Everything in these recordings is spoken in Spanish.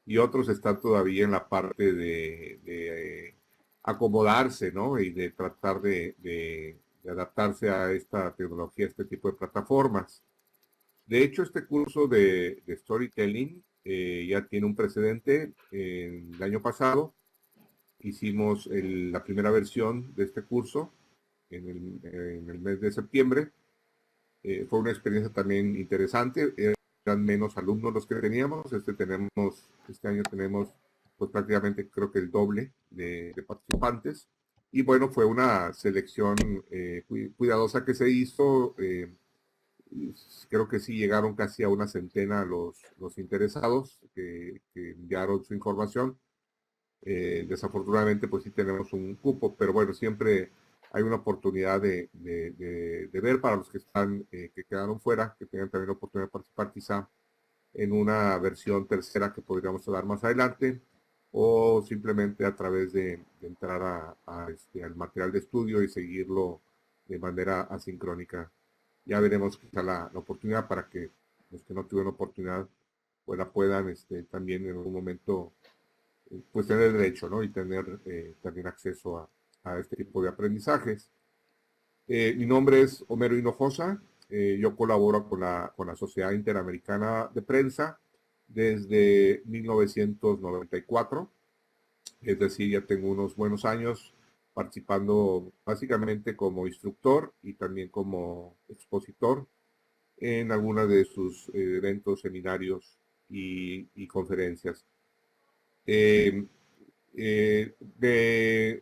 y otros están todavía en la parte de acomodarse, ¿no? Y de tratar de adaptarse a esta tecnología, a este tipo de plataformas. De hecho, este curso de storytelling ya tiene un precedente. El año pasado hicimos la primera versión de este curso en el mes de septiembre. Fue una experiencia también interesante. Eran menos alumnos los que teníamos. Este año tenemos pues prácticamente creo que el doble de participantes. Y bueno, fue una selección cuidadosa que se hizo. Creo que sí llegaron casi a una centena los interesados que enviaron su información. Desafortunadamente, pues sí tenemos un cupo, pero bueno, siempre hay una oportunidad de ver para los que están, que quedaron fuera, que tengan también la oportunidad de participar quizá en una versión tercera que podríamos dar más adelante, o simplemente a través de entrar al material de estudio y seguirlo de manera asincrónica. Ya veremos quizá la oportunidad para que los que no tuvieron oportunidad pues la puedan también en algún momento pues tener derecho, ¿no? Y tener también acceso a este tipo de aprendizajes. Mi nombre es Homero Hinojosa. Yo colaboro con la Sociedad Interamericana de Prensa desde 1994. Es decir, ya tengo unos buenos años participando básicamente como instructor y también como expositor en algunos de sus eventos, seminarios y conferencias. Eh,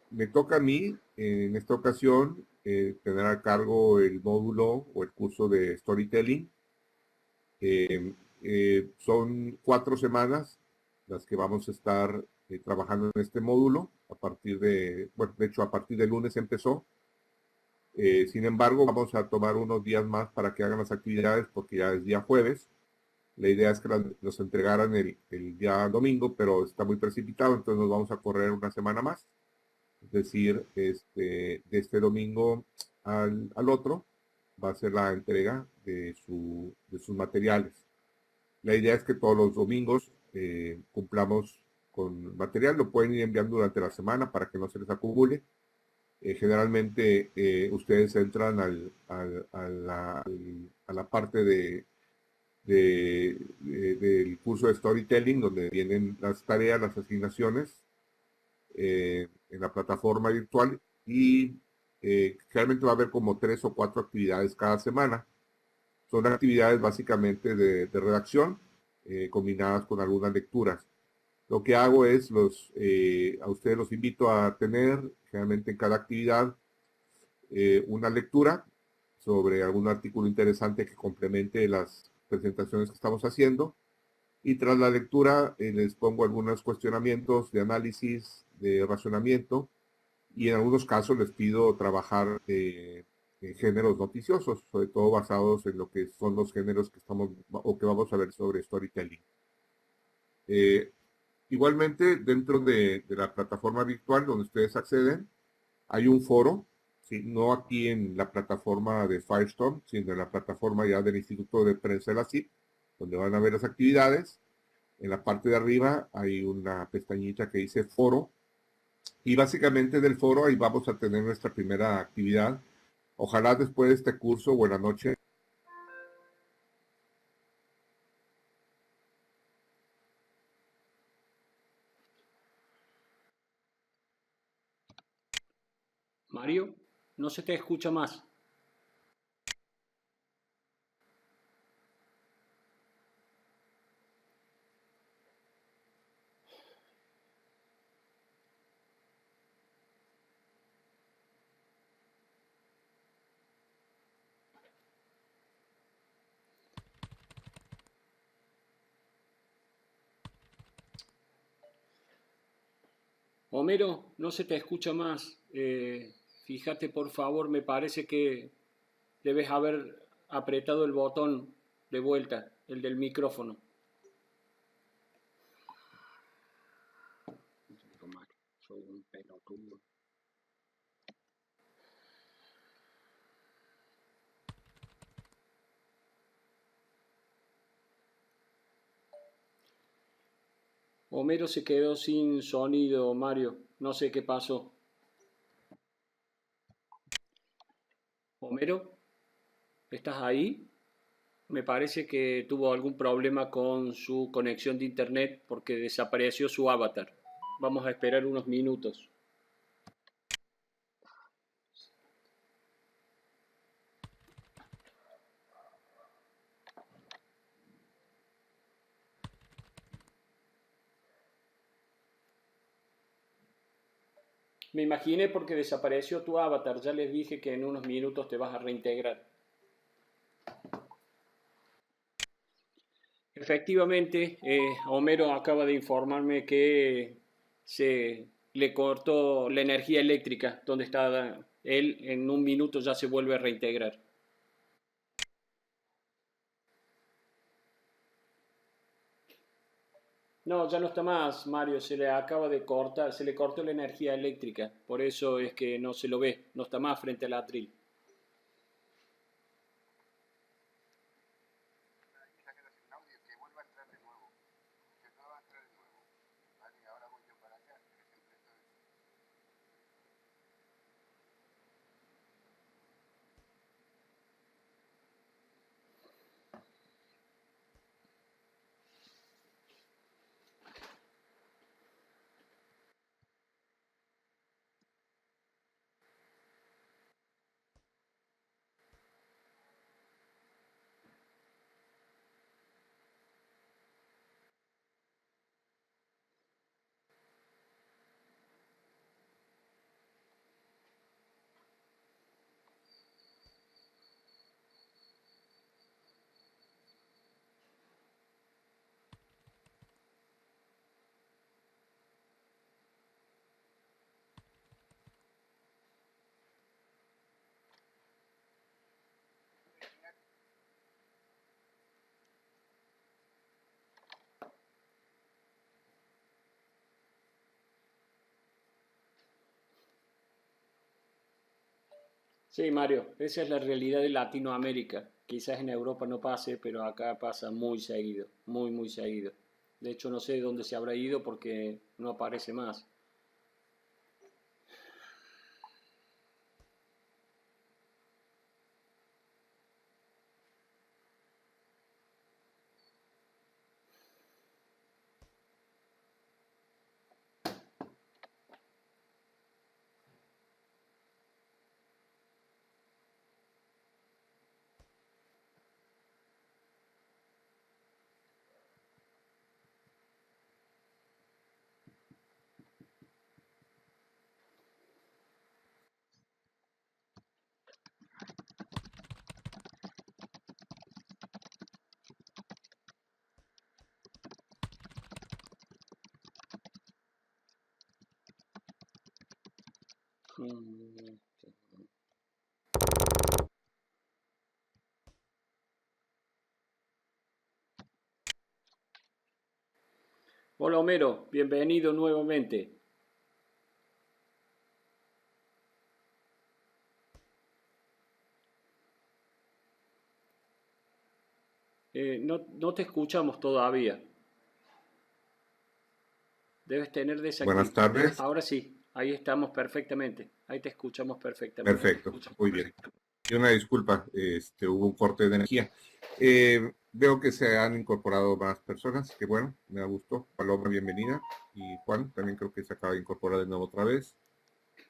me toca a mí en esta ocasión tener a cargo el módulo o el curso de storytelling. Son 4 semanas las que vamos a estar trabajando en este módulo a partir bueno, de hecho a partir del lunes empezó. Sin embargo, vamos a tomar unos días más para que hagan las actividades porque ya es día jueves. La idea es que los entregaran el día domingo, pero está muy precipitado, entonces nos vamos a correr una semana más. Es decir, de este domingo al otro va a ser la entrega de sus materiales. La idea es que todos los domingos cumplamos con material, lo pueden ir enviando durante la semana para que no se les acumule. Generalmente ustedes entran a la parte del curso de storytelling, donde vienen las tareas, las asignaciones en la plataforma virtual y realmente va a haber como 3 o 4 actividades cada semana. Son actividades básicamente de redacción combinadas con algunas lecturas. Lo que hago es a ustedes los invito a tener generalmente en cada actividad una lectura sobre algún artículo interesante que complemente las presentaciones que estamos haciendo. Y tras la lectura les pongo algunos cuestionamientos de análisis, de razonamiento, y en algunos casos les pido trabajar en géneros noticiosos, sobre todo basados en lo que son los géneros que estamos o que vamos a ver sobre storytelling. Eh, Igualmente, dentro de la plataforma virtual donde ustedes acceden, hay un foro, ¿sí? No aquí en la plataforma de Firestorm, sino en la plataforma ya del Instituto de Prensa de la CIP, donde van a ver las actividades. En la parte de arriba hay una pestañita que dice foro, y básicamente del foro ahí vamos a tener nuestra primera actividad. Ojalá después de este curso, buena noche. Mario, no se te escucha más. Homero, no se te escucha más. Fíjate, por favor, me parece que debes haber apretado el botón de vuelta, el del micrófono. Soy un pelotudo. Homero se quedó sin sonido, Mario. No sé qué pasó. Homero, ¿estás ahí? Me parece que tuvo algún problema con su conexión de internet porque desapareció su avatar. Vamos a esperar unos minutos. Me imaginé porque desapareció tu avatar. Ya les dije que en unos minutos te vas a reintegrar. Efectivamente, Homero acaba de informarme que se le cortó la energía eléctrica donde está él. En un minuto ya se vuelve a reintegrar. No, ya no está más, Mario. Se le acaba de cortar, se le cortó la energía eléctrica. Por eso es que no se lo ve. No está más frente al atril. Sí, Mario, esa es la realidad de Latinoamérica. Quizás en Europa no pase, pero acá pasa muy seguido, muy, muy seguido. De hecho, no sé dónde se habrá ido porque no aparece más. Mm. Hola Homero, bienvenido nuevamente. No te escuchamos todavía. Debes tener Buenas desactivado. tardes. Ahora sí, ahí estamos perfectamente. Ahí te escuchamos perfectamente. Perfecto, muy bien. Y una disculpa, hubo un corte de energía. Veo que se han incorporado más personas, que bueno, me da gusto. Paloma, bienvenida. Y Juan, también creo que se acaba de incorporar de nuevo otra vez.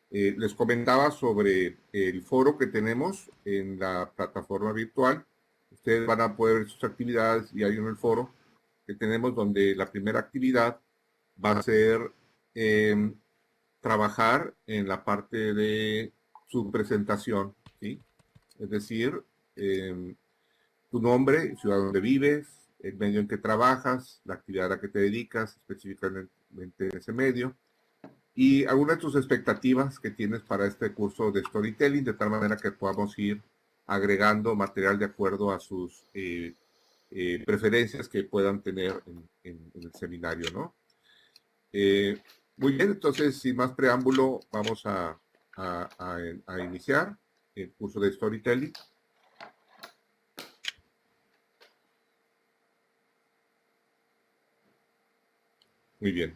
Les comentaba sobre el foro que tenemos en la plataforma virtual. Ustedes van a poder ver sus actividades y hay uno en el foro que tenemos donde la primera actividad va a ser trabajar en la parte de su presentación, ¿sí? Es decir, eh, tu nombre, ciudad donde vives, el medio en que trabajas, la actividad a la que te dedicas específicamente en ese medio, y algunas de tus expectativas que tienes para este curso de storytelling, de tal manera que podamos ir agregando material de acuerdo a sus preferencias que puedan tener en el seminario, ¿no? Muy bien, entonces, sin más preámbulo, vamos a iniciar el curso de storytelling. Muy bien.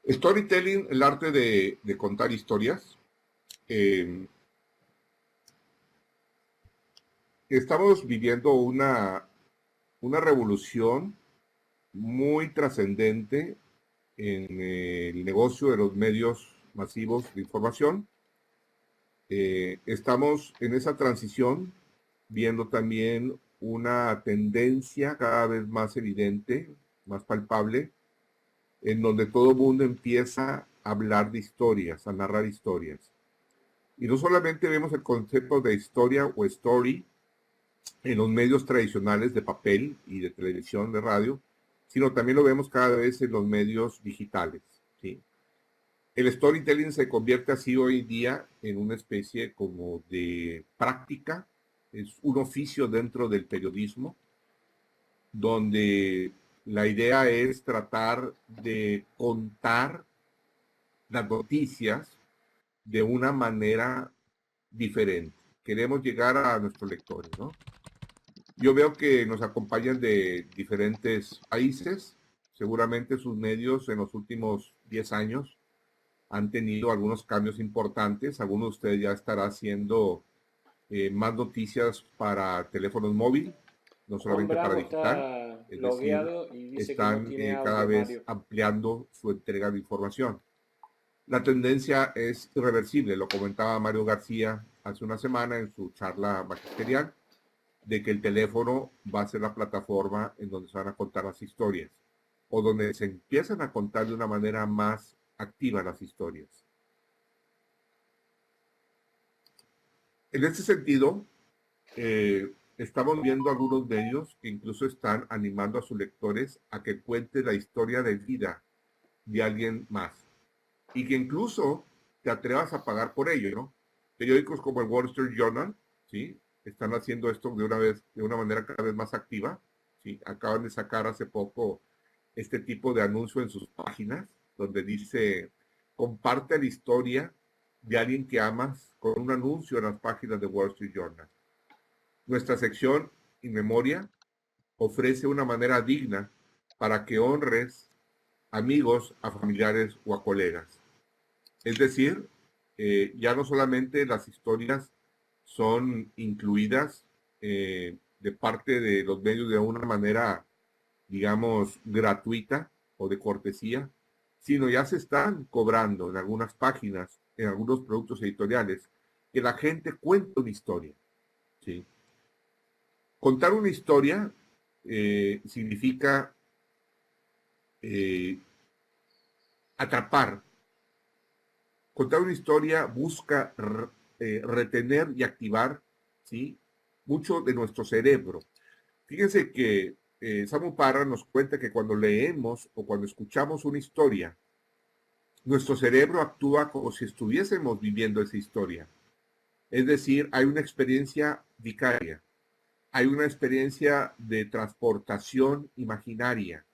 Storytelling, el arte de contar historias. Eh, Estamos viviendo una revolución muy trascendente en el negocio de los medios masivos de información. Estamos en esa transición viendo también una tendencia cada vez más evidente, más palpable, en donde todo el mundo empieza a hablar de historias, a narrar historias. Y no solamente vemos el concepto de historia o story en los medios tradicionales de papel y de televisión, de radio, sino también lo vemos cada vez en los medios digitales, ¿sí? El storytelling se convierte así hoy en día en una especie como de práctica, es un oficio dentro del periodismo, donde la idea es tratar de contar las noticias de una manera diferente. Queremos llegar a nuestros lectores, ¿no? Yo veo que nos acompañan de diferentes países. Seguramente sus medios en los últimos 10 años han tenido algunos cambios importantes. Algunos de ustedes ya estará haciendo más noticias para teléfonos móviles, no Juan solamente para Bravo digital. está Es decir, logueado y dice que no están tiene cada audio, vez Mario. ampliando su entrega de información. La tendencia es irreversible, lo comentaba Mario García hace una semana en su charla magisterial, de que el teléfono va a ser la plataforma en donde se van a contar las historias o donde se empiezan a contar de una manera más activa las historias. En este sentido, estamos viendo algunos medios que incluso están animando a sus lectores a que cuente la historia de vida de alguien más y que incluso te atrevas a pagar por ello, ¿no? Periódicos como el Wall Street Journal, ¿sí? Están haciendo esto de una manera cada vez más activa, ¿sí? Acaban de sacar hace poco este tipo de anuncio en sus páginas, donde dice, comparte la historia de alguien que amas con un anuncio en las páginas de Wall Street Journal. Nuestra sección In Memoria ofrece una manera digna para que honres amigos, a familiares o a colegas. Es decir, ya no solamente las historias son incluidas de parte de los medios de una manera, digamos, gratuita o de cortesía, sino ya se están cobrando en algunas páginas, en algunos productos editoriales, que la gente cuente una historia. ¿Sí? Contar una historia significa eh, atrapar. Contar una historia busca retener y activar, ¿sí?, mucho de nuestro cerebro. Fíjense que Samu Parra nos cuenta que cuando leemos o cuando escuchamos una historia, nuestro cerebro actúa como si estuviésemos viviendo esa historia. Es decir, hay una experiencia vicaria, hay una experiencia de transportación imaginaria,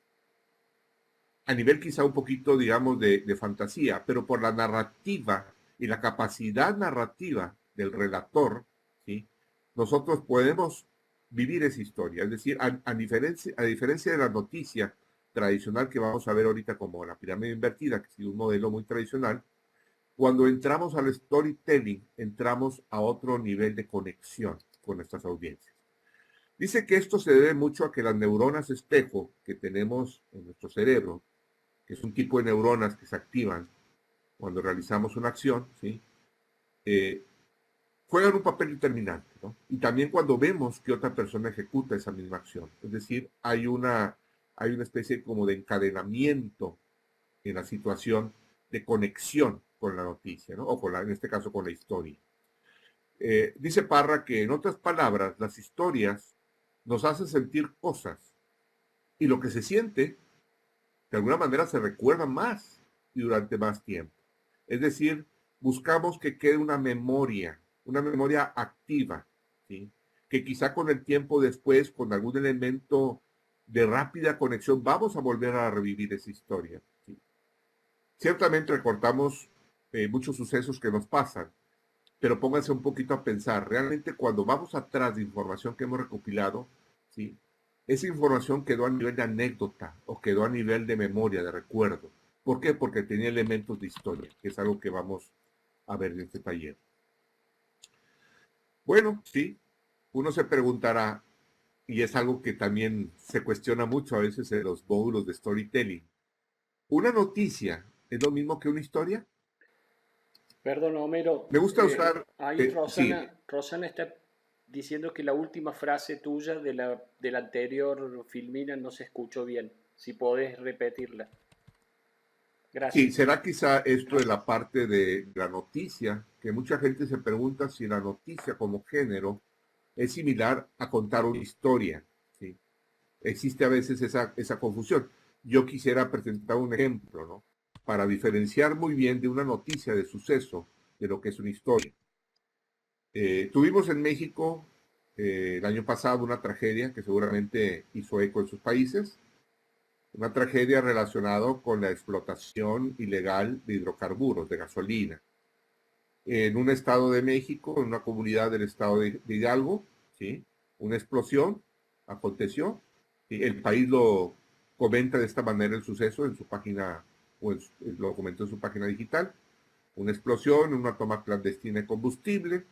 a nivel quizá un poquito, digamos, de fantasía, pero por la narrativa y la capacidad narrativa del relator, ¿sí?, nosotros podemos vivir esa historia. Es decir, a diferencia de la noticia tradicional que vamos a ver ahorita como la pirámide invertida, que ha sido un modelo muy tradicional, cuando entramos al storytelling, entramos a otro nivel de conexión con nuestras audiencias. Dice que esto se debe mucho a que las neuronas espejo que tenemos en nuestro cerebro, que es un tipo de neuronas que se activan cuando realizamos una acción, ¿sí?, eh, juegan un papel determinante, ¿no? Y también cuando vemos que otra persona ejecuta esa misma acción. Es decir, hay una especie como de encadenamiento en la situación de conexión con la noticia, ¿no? O con en este caso con la historia. Dice Parra que en otras palabras, las historias nos hacen sentir cosas y lo que se siente de alguna manera se recuerda más y durante más tiempo. Es decir, buscamos que quede una memoria activa, ¿sí?, que quizá con el tiempo después, con algún elemento de rápida conexión, vamos a volver a revivir esa historia, ¿sí? Ciertamente recordamos muchos sucesos que nos pasan, pero pónganse un poquito a pensar, realmente cuando vamos atrás de información que hemos recopilado, ¿sí?, esa información quedó a nivel de anécdota o quedó a nivel de memoria, de recuerdo. ¿Por qué? Porque tenía elementos de historia, que es algo que vamos a ver en este taller. Bueno, sí, uno se preguntará, y es algo que también se cuestiona mucho a veces en los módulos de storytelling. ¿Una noticia es lo mismo que una historia? Perdón, Homero, Me gusta usar, ahí sí, Rosana está diciendo que la última frase tuya de la anterior filmina no se escuchó bien. Si podés repetirla. sí, Gracias. será quizá esto de la parte de la noticia, que mucha gente se pregunta si la noticia como género es similar a contar una historia, ¿sí? Existe a veces esa confusión. Yo quisiera presentar un ejemplo, ¿no? Para diferenciar muy bien de una noticia de suceso de lo que es una historia. Tuvimos en México el año pasado una tragedia que seguramente hizo eco en sus países, una tragedia relacionada con la explotación ilegal de hidrocarburos, de gasolina. En un estado de México, en una comunidad del estado de Hidalgo, ¿sí? Una explosión aconteció. ¿Sí? El país lo comenta de esta manera el suceso en su página, lo comentó en su página digital. Una explosión, una toma clandestina de combustible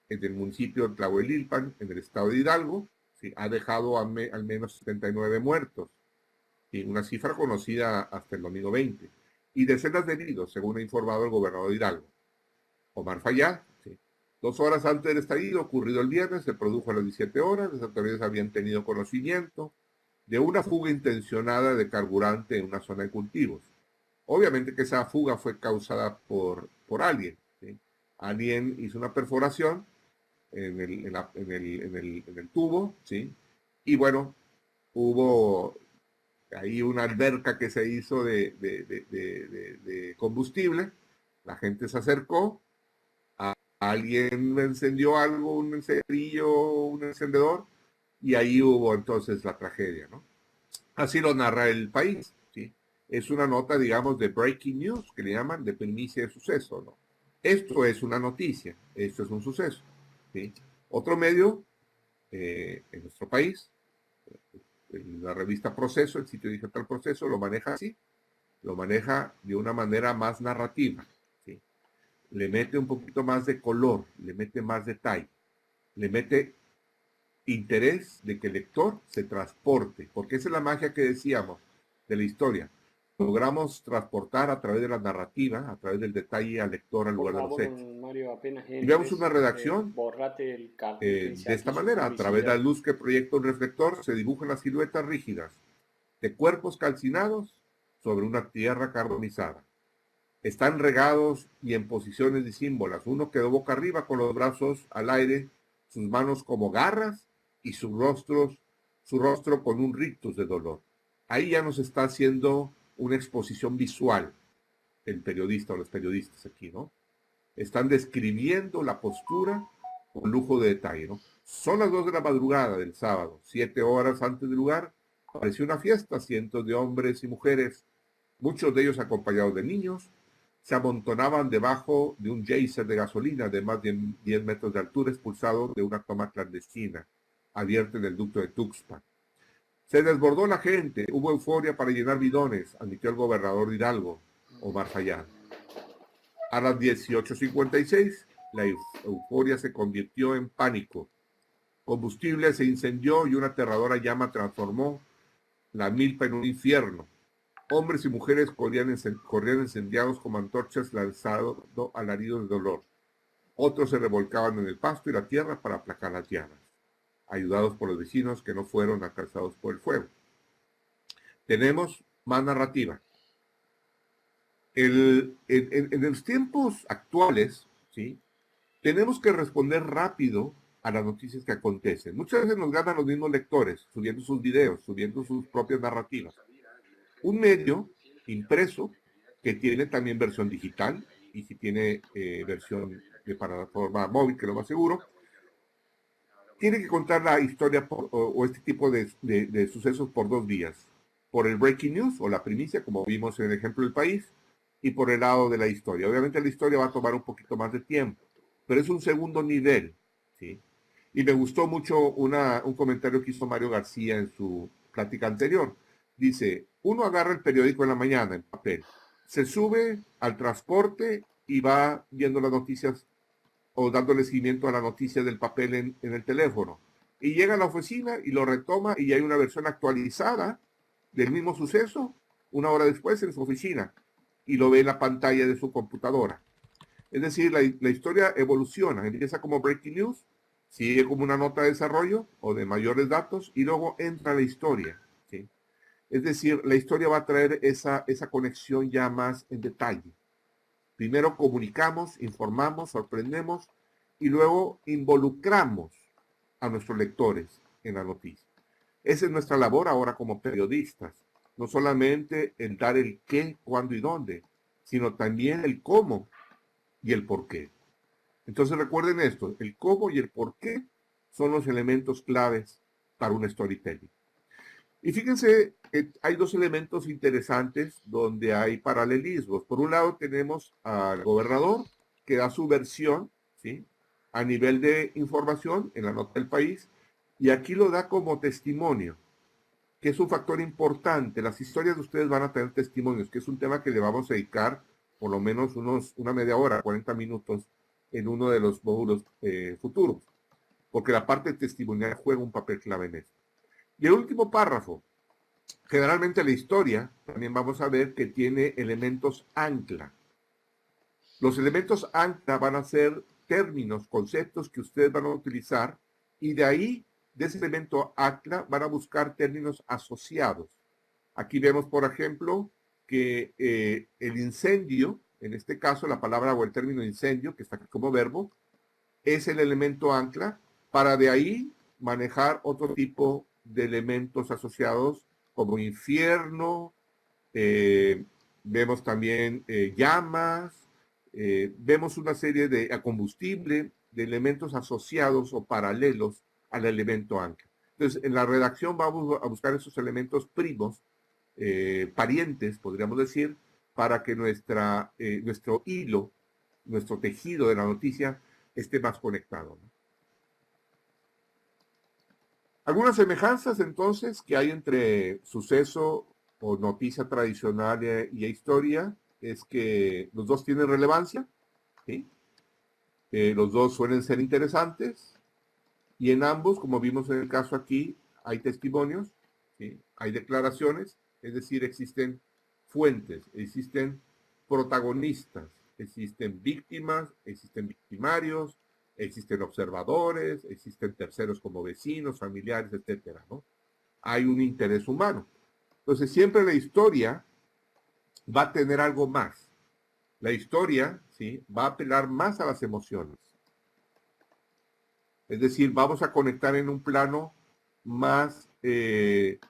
en el municipio de Tlahuelilpan, en el estado de Hidalgo, ¿sí? Ha dejado al menos 79 muertos, ¿sí? Una cifra conocida hasta el domingo 20, y decenas de heridos, según ha informado el gobernador de Hidalgo, Omar Fayad. ¿Sí? 2 horas antes del estallido, ocurrido el viernes, se produjo a las 17 horas, las autoridades habían tenido conocimiento de una fuga intencionada de carburante en una zona de cultivos. Obviamente que esa fuga fue causada por alguien. ¿Sí? Alguien hizo una perforación en el tubo, ¿sí? Y bueno, hubo ahí una alberca que se hizo de combustible, la gente se acercó, alguien encendió algo, un cerillo, un encendedor, y ahí hubo entonces la tragedia, ¿no? Así lo narra el país, ¿sí? Es una nota, digamos, de breaking news, que le llaman, de primicia de suceso, ¿no? Esto es una noticia, esto es un suceso, ¿sí? Otro medio en nuestro país, la revista Proceso, el sitio digital Proceso, lo maneja así, lo maneja de una manera más narrativa, ¿sí? Le mete un poquito más de color, le mete más detalle, le mete interés de que el lector se transporte, porque esa es la magia que decíamos de la historia. Logramos transportar a través de la narrativa, a través del detalle al lector al Por lugar de los favor, hechos. Mario, apenas Y veamos una entres, redacción borrate el cartel que dice de esta aquí su manera, a través de la publicidad. luz que proyecta un reflector, se dibujan las siluetas rígidas de cuerpos calcinados sobre una tierra carbonizada. Están regados y en posiciones disímbolas. Uno quedó boca arriba con los brazos al aire, sus manos como garras y su rostro con un rictus de dolor. Ahí ya nos está haciendo una exposición visual el periodista o los periodistas aquí, ¿no? Están describiendo la postura con lujo de detalle, ¿no? Son las 2 de la madrugada del sábado, 7 horas antes del lugar, pareció una fiesta, cientos de hombres y mujeres, muchos de ellos acompañados de niños, se amontonaban debajo de un geyser de gasolina de más de 10 metros de altura expulsado de una toma clandestina abierta en el ducto de Tuxpan. Se desbordó la gente, hubo euforia para llenar bidones, admitió el gobernador de Hidalgo, Omar Fayad. A las 18:56, la euforia se convirtió en pánico. Combustible se incendió y una aterradora llama transformó la milpa en un infierno. Hombres y mujeres corrían incendiados como antorchas lanzando alaridos de dolor. Otros se revolcaban en el pasto y la tierra para aplacar las llamas, ayudados por los vecinos que no fueron alcanzados por el fuego. Tenemos más narrativa. En los tiempos actuales, ¿sí? Tenemos que responder rápido a las noticias que acontecen. Muchas veces nos ganan los mismos lectores, subiendo sus videos, subiendo sus propias narrativas. Un medio impreso que tiene también versión digital y si tiene versión de plataforma móvil, que lo más seguro, tiene que contar la historia o este tipo de sucesos por dos vías. Por el breaking news o la primicia, como vimos en el ejemplo del país, y por el lado de la historia. Obviamente la historia va a tomar un poquito más de tiempo, pero es un segundo nivel, ¿sí? Y me gustó mucho un comentario que hizo Mario García en su plática anterior. Dice, uno agarra el periódico en la mañana en papel, se sube al transporte y va viendo las noticias o dándole seguimiento a la noticia del papel en el teléfono. Y llega a la oficina y lo retoma y hay una versión actualizada del mismo suceso una hora después en su oficina y lo ve en la pantalla de su computadora. Es decir, la historia evoluciona, empieza como breaking news, sigue como una nota de desarrollo o de mayores datos y luego entra la historia. ¿Sí? Es decir, la historia va a traer esa conexión ya más en detalle. Primero comunicamos, informamos, sorprendemos y luego involucramos a nuestros lectores en la noticia. Esa es nuestra labor ahora como periodistas. No solamente el dar el qué, cuándo y dónde, sino también el cómo y el por qué. Entonces recuerden esto, el cómo y el por qué son los elementos claves para un storytelling. Y fíjense, hay dos elementos interesantes donde hay paralelismos. Por un lado tenemos al gobernador que da su versión, ¿sí? A nivel de información en la nota del país, y aquí lo da como testimonio, que es un factor importante. Las historias de ustedes van a tener testimonios, que es un tema que le vamos a dedicar por lo menos una media hora, 40 minutos en uno de los módulos futuros, porque la parte testimonial juega un papel clave en esto. Y el último párrafo, generalmente la historia, también vamos a ver que tiene elementos ancla. Los elementos ancla van a ser términos, conceptos que ustedes van a utilizar y de ahí, de ese elemento ancla, van a buscar términos asociados. Aquí vemos, por ejemplo, que el incendio, en este caso la palabra o el término incendio, que está aquí como verbo, es el elemento ancla para de ahí manejar otro tipo de elementos asociados como infierno, vemos también llamas, vemos una serie de combustible, de elementos asociados o paralelos al elemento ancla. Entonces, en la redacción vamos a buscar esos elementos primos, parientes, podríamos decir, para que nuestro hilo, nuestro tejido de la noticia esté más conectado, ¿no? Algunas semejanzas entonces que hay entre suceso o noticia tradicional y historia es que los dos tienen relevancia, ¿sí? Los dos suelen ser interesantes y en ambos, como vimos en el caso aquí, hay testimonios, ¿sí? Hay declaraciones, es decir, existen fuentes, existen protagonistas, existen víctimas, existen victimarios, existen observadores, existen terceros como vecinos, familiares, etcétera, ¿no? Hay un interés humano. Entonces, siempre la historia va a tener algo más. La historia, ¿sí? Va a apelar más a las emociones. Es decir, vamos a conectar en un plano más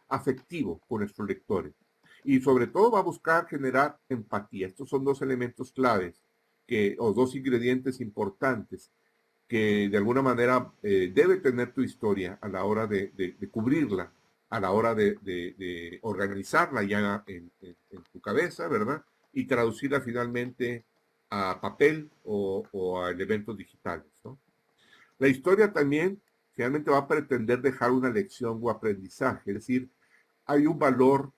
afectivo con nuestros lectores. Y sobre todo va a buscar generar empatía. Estos son dos elementos claves, o dos ingredientes importantes que de alguna manera debe tener tu historia a la hora de cubrirla, a la hora de organizarla ya en tu cabeza, ¿verdad? Y traducirla finalmente a papel o a elementos digitales, ¿no? La historia también finalmente va a pretender dejar una lección o aprendizaje, es decir, hay un valor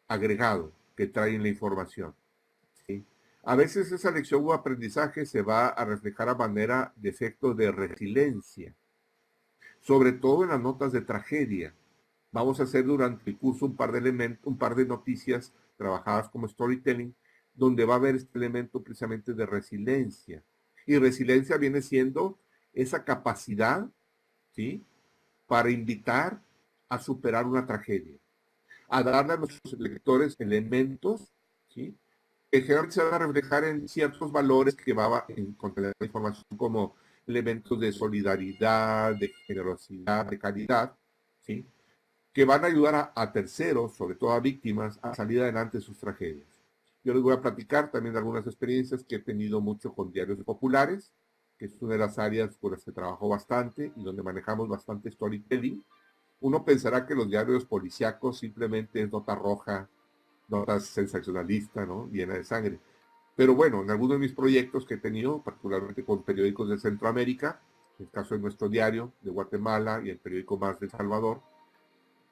agregado que trae en la información, ¿sí? A veces esa lección o aprendizaje se va a reflejar a manera de efecto de resiliencia, sobre todo en las notas de tragedia. Vamos a hacer durante el curso un par de noticias trabajadas como storytelling, donde va a haber este elemento precisamente de resiliencia. Y resiliencia viene siendo esa capacidad, ¿sí? Para invitar a superar una tragedia, a darle a nuestros lectores elementos, ¿sí? Que generalmente se van a reflejar en ciertos valores que va a contener la información como elementos de solidaridad, de generosidad, de caridad, ¿sí? Que van a ayudar a terceros, sobre todo a víctimas, a salir adelante de sus tragedias. Yo les voy a platicar también de algunas experiencias que he tenido mucho con diarios populares, que es una de las áreas por las que trabajo bastante y donde manejamos bastante storytelling. Uno pensará que los diarios policíacos simplemente es nota roja, nota sensacionalista, ¿no? Llena de sangre. Pero bueno, en algunos de mis proyectos que he tenido, particularmente con periódicos de Centroamérica, en el caso de nuestro diario de Guatemala y el periódico Más de El Salvador,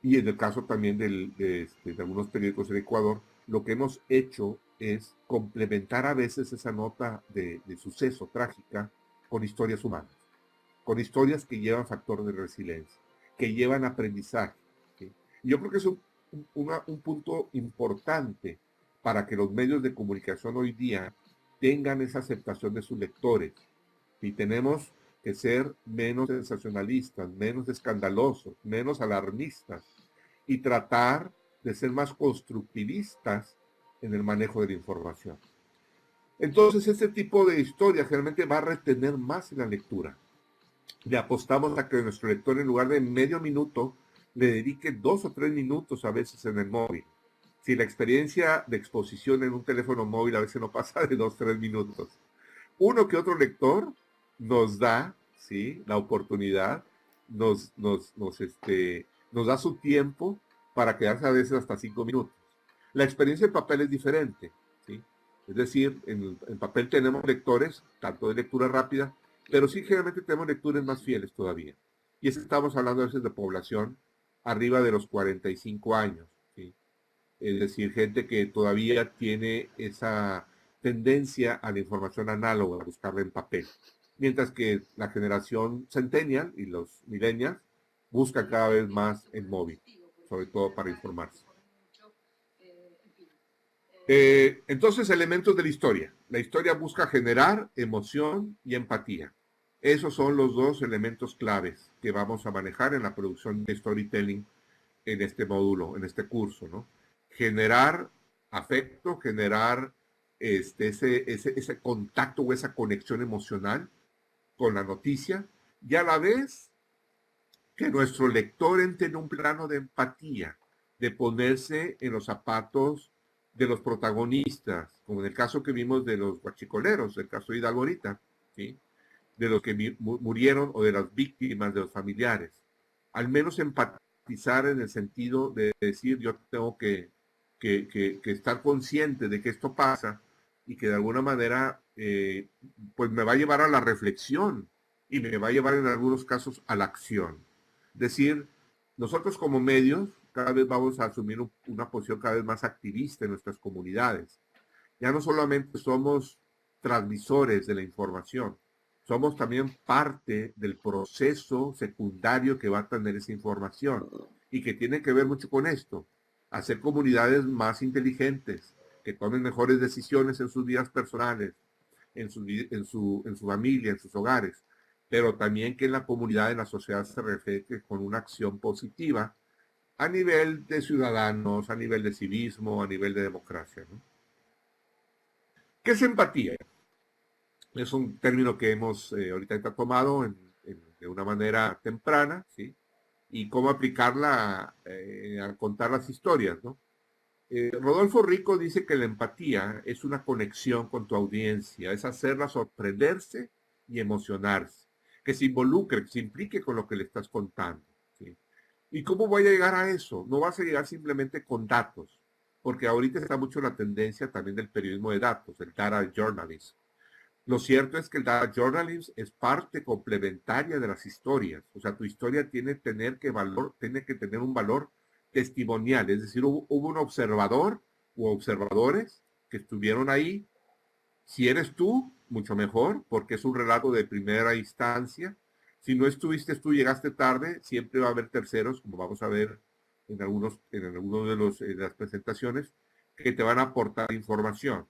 y en el caso también de algunos periódicos en Ecuador, lo que hemos hecho es complementar a veces esa nota de suceso trágica con historias humanas, con historias que llevan factor de resiliencia, que llevan aprendizaje. ¿Sí? Y yo creo que es un punto importante para que los medios de comunicación hoy día tengan esa aceptación de sus lectores. Y tenemos que ser menos sensacionalistas, menos escandalosos, menos alarmistas y tratar de ser más constructivistas en el manejo de la información. Entonces, este tipo de historia generalmente va a retener más en la lectura. Le apostamos a que nuestro lector, en lugar de medio minuto, le dedique 2 o 3 minutos a veces en el móvil. Si la experiencia de exposición en un teléfono móvil a veces no pasa de 2 o 3 minutos. Uno que otro lector nos da, ¿sí?, la oportunidad, nos da su tiempo para quedarse a veces hasta 5 minutos. La experiencia en papel es diferente, ¿sí? Es decir, en papel tenemos lectores, tanto de lectura rápida, pero sí generalmente tenemos lectores más fieles todavía. Y es que estamos hablando a veces de población arriba de los 45 años, ¿sí? Es decir, gente que todavía tiene esa tendencia a la información análoga, a buscarla en papel. Mientras que la generación centennial y los millennials buscan cada vez más en móvil, sobre todo para informarse. Entonces, elementos de la historia. La historia busca generar emoción y empatía. Esos son los dos elementos claves que vamos a manejar en la producción de storytelling en este módulo, en este curso, ¿no? Generar afecto, generar ese contacto o esa conexión emocional con la noticia, y a la vez que nuestro lector entre en un plano de empatía, de ponerse en los zapatos de los protagonistas, como en el caso que vimos de los guachicoleros, el caso de Hidalgo ahorita, ¿sí?, de los que murieron o de las víctimas, de los familiares. Al menos empatizar en el sentido de decir, yo tengo que estar consciente de que esto pasa y que de alguna manera pues me va a llevar a la reflexión y me va a llevar en algunos casos a la acción. Es decir, nosotros como medios cada vez vamos a asumir una posición cada vez más activista en nuestras comunidades. Ya no solamente somos transmisores de la información, somos también parte del proceso secundario que va a tener esa información y que tiene que ver mucho con esto, hacer comunidades más inteligentes, que tomen mejores decisiones en sus vidas personales, en su familia, en sus hogares, pero también que en la comunidad, en la sociedad se refleje con una acción positiva a nivel de ciudadanos, a nivel de civismo, a nivel de democracia, ¿no? ¿Qué es empatía? Es un término que hemos ahorita tomado de una manera temprana, ¿sí? Y cómo aplicarla al contar las historias, ¿no? Rodolfo Rico dice que la empatía es una conexión con tu audiencia, es hacerla sorprenderse y emocionarse, que se involucre, que se implique con lo que le estás contando, ¿sí? ¿Y cómo voy a llegar a eso? No vas a llegar simplemente con datos, porque ahorita está mucho la tendencia también del periodismo de datos, el data journalism. Lo cierto es que el data journalism es parte complementaria de las historias. O sea, tu historia tiene que tener un valor testimonial. Es decir, hubo un observador u observadores que estuvieron ahí. Si eres tú, mucho mejor, porque es un relato de primera instancia. Si no estuviste tú, llegaste tarde, siempre va a haber terceros, como vamos a ver en algunos de las presentaciones, que te van a aportar información,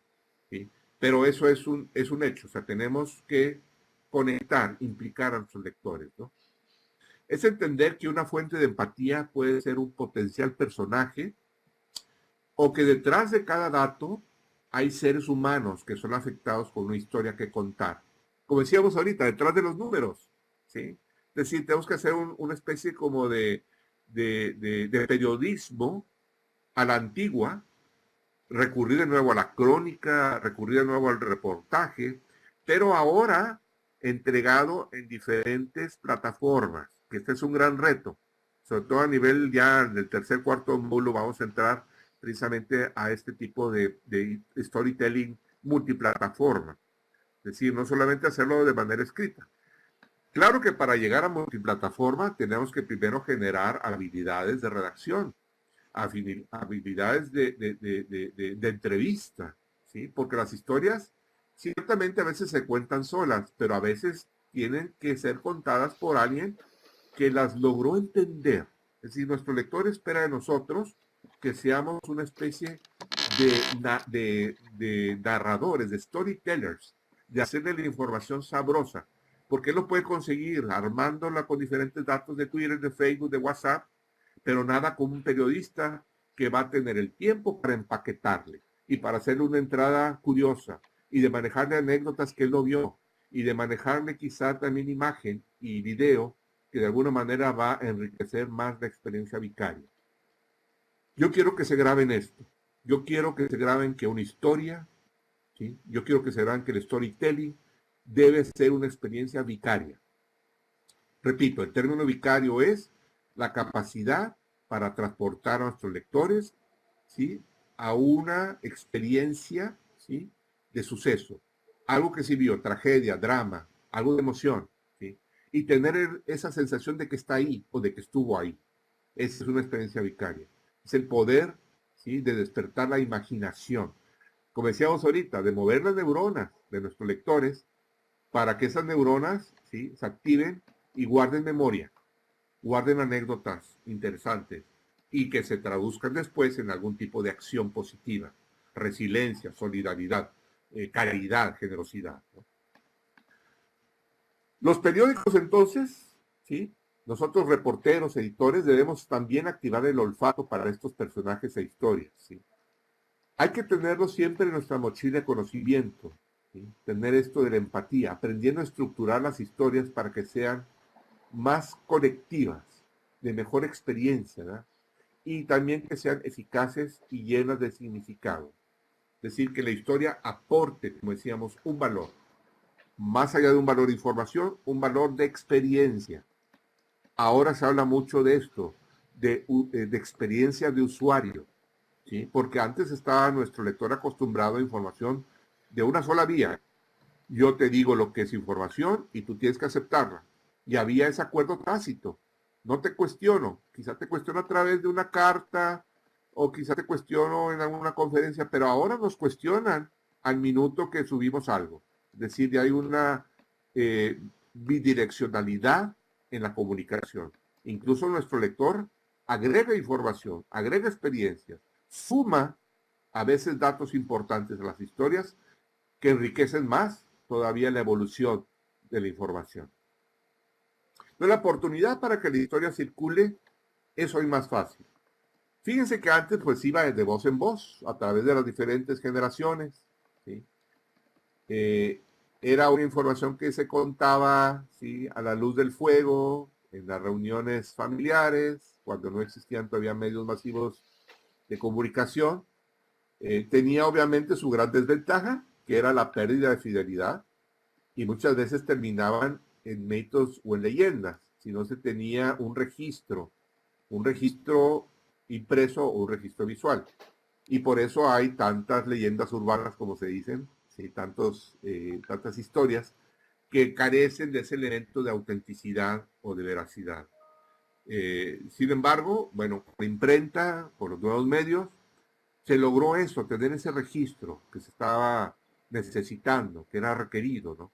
¿sí? Pero eso es un hecho, o sea, tenemos que conectar, implicar a nuestros lectores, ¿no? Es entender que una fuente de empatía puede ser un potencial personaje o que detrás de cada dato hay seres humanos que son afectados por una historia que contar. Como decíamos ahorita, detrás de los números, ¿sí? Es decir, tenemos que hacer una especie como de periodismo a la antigua, recurrir de nuevo a la crónica, recurrir de nuevo al reportaje, pero ahora entregado en diferentes plataformas, que este es un gran reto. Sobre todo a nivel ya del tercer, cuarto módulo vamos a entrar precisamente a este tipo de storytelling multiplataforma. Es decir, no solamente hacerlo de manera escrita. Claro que para llegar a multiplataforma tenemos que primero generar habilidades de redacción, habilidades de entrevista, ¿sí? Porque las historias ciertamente a veces se cuentan solas, pero a veces tienen que ser contadas por alguien que las logró entender. Es decir, nuestro lector espera de nosotros que seamos una especie de narradores, de storytellers, de hacerle la información sabrosa, porque él lo puede conseguir armándola con diferentes datos de Twitter, de Facebook, de WhatsApp, pero nada como un periodista que va a tener el tiempo para empaquetarle y para hacerle una entrada curiosa y de manejarle anécdotas que él no vio y de manejarle quizá también imagen y video que de alguna manera va a enriquecer más la experiencia vicaria. Yo quiero que se graben esto. Yo quiero que se graben que una historia, ¿sí? Yo quiero que se graben que el storytelling debe ser una experiencia vicaria. Repito, el término vicario es la capacidad para transportar a nuestros lectores, ¿sí? A una experiencia, ¿sí? De suceso. Algo que se vio, tragedia, drama, algo de emoción, ¿sí? Y tener esa sensación de que está ahí o de que estuvo ahí. Esa es una experiencia vicaria. Es el poder, ¿sí? De despertar la imaginación. Como decíamos ahorita, de mover las neuronas de nuestros lectores para que esas neuronas, ¿sí? Se activen y guarden memoria, guarden anécdotas interesantes y que se traduzcan después en algún tipo de acción positiva, resiliencia, solidaridad, caridad, generosidad, ¿no? Los periódicos entonces, ¿sí? Nosotros reporteros, editores, debemos también activar el olfato para estos personajes e historias, ¿sí? Hay que tenerlo siempre en nuestra mochila de conocimiento, ¿sí? Tener esto de la empatía, aprendiendo a estructurar las historias para que sean más colectivas, de mejor experiencia, ¿verdad? Y también que sean eficaces y llenas de significado. Es decir, que la historia aporte, como decíamos, un valor. Más allá de un valor de información, un valor de experiencia. Ahora se habla mucho de esto, de experiencia de usuario, ¿sí? Porque antes estaba nuestro lector acostumbrado a información de una sola vía. Yo te digo lo que es información y tú tienes que aceptarla. Y había ese acuerdo tácito. No te cuestiono. Quizá te cuestiono a través de una carta o quizá te cuestiono en alguna conferencia, pero ahora nos cuestionan al minuto que subimos algo. Es decir, hay una bidireccionalidad en la comunicación. Incluso nuestro lector agrega información, agrega experiencias, suma a veces datos importantes a las historias que enriquecen más todavía la evolución de la información. Pero la oportunidad para que la historia circule es hoy más fácil. Fíjense que antes pues iba de voz en voz a través de las diferentes generaciones, ¿sí? Era una información que se contaba, ¿sí? A la luz del fuego, en las reuniones familiares, cuando no existían todavía medios masivos de comunicación. Tenía obviamente su gran desventaja, que era la pérdida de fidelidad, y muchas veces terminaban en mitos o en leyendas, si no se tenía un registro impreso o un registro visual. Y por eso hay tantas leyendas urbanas, como se dicen, ¿sí? Tantas historias que carecen de ese elemento de autenticidad o de veracidad. Sin embargo, bueno, con la imprenta, con los nuevos medios, se logró eso, tener ese registro que se estaba necesitando, que era requerido, ¿no?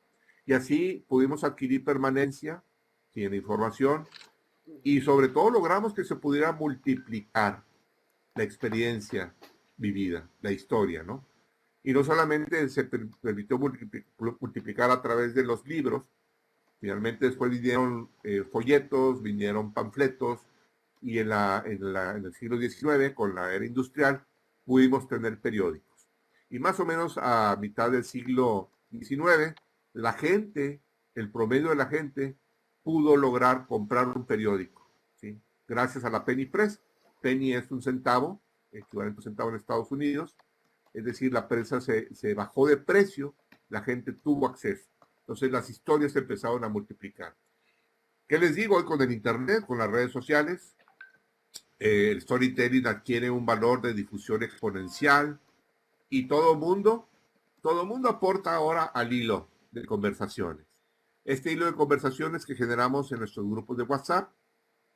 Y así pudimos adquirir permanencia, ¿sí? En la información y sobre todo logramos que se pudiera multiplicar la experiencia vivida, la historia, ¿no? Y no solamente se permitió multiplicar a través de los libros, finalmente después vinieron folletos, vinieron panfletos, y en el siglo XIX, con la era industrial, pudimos tener periódicos. Y más o menos a mitad del siglo XIX, la gente, el promedio de la gente, pudo lograr comprar un periódico, ¿sí? Gracias a la Penny Press. Penny es un centavo, equivalente a un centavo en Estados Unidos, es decir, la prensa se bajó de precio, la gente tuvo acceso. Entonces las historias se empezaron a multiplicar. ¿Qué les digo hoy con el Internet, con las redes sociales? El storytelling adquiere un valor de difusión exponencial y todo mundo aporta ahora al hilo de conversaciones. Este hilo de conversaciones que generamos en nuestros grupos de WhatsApp,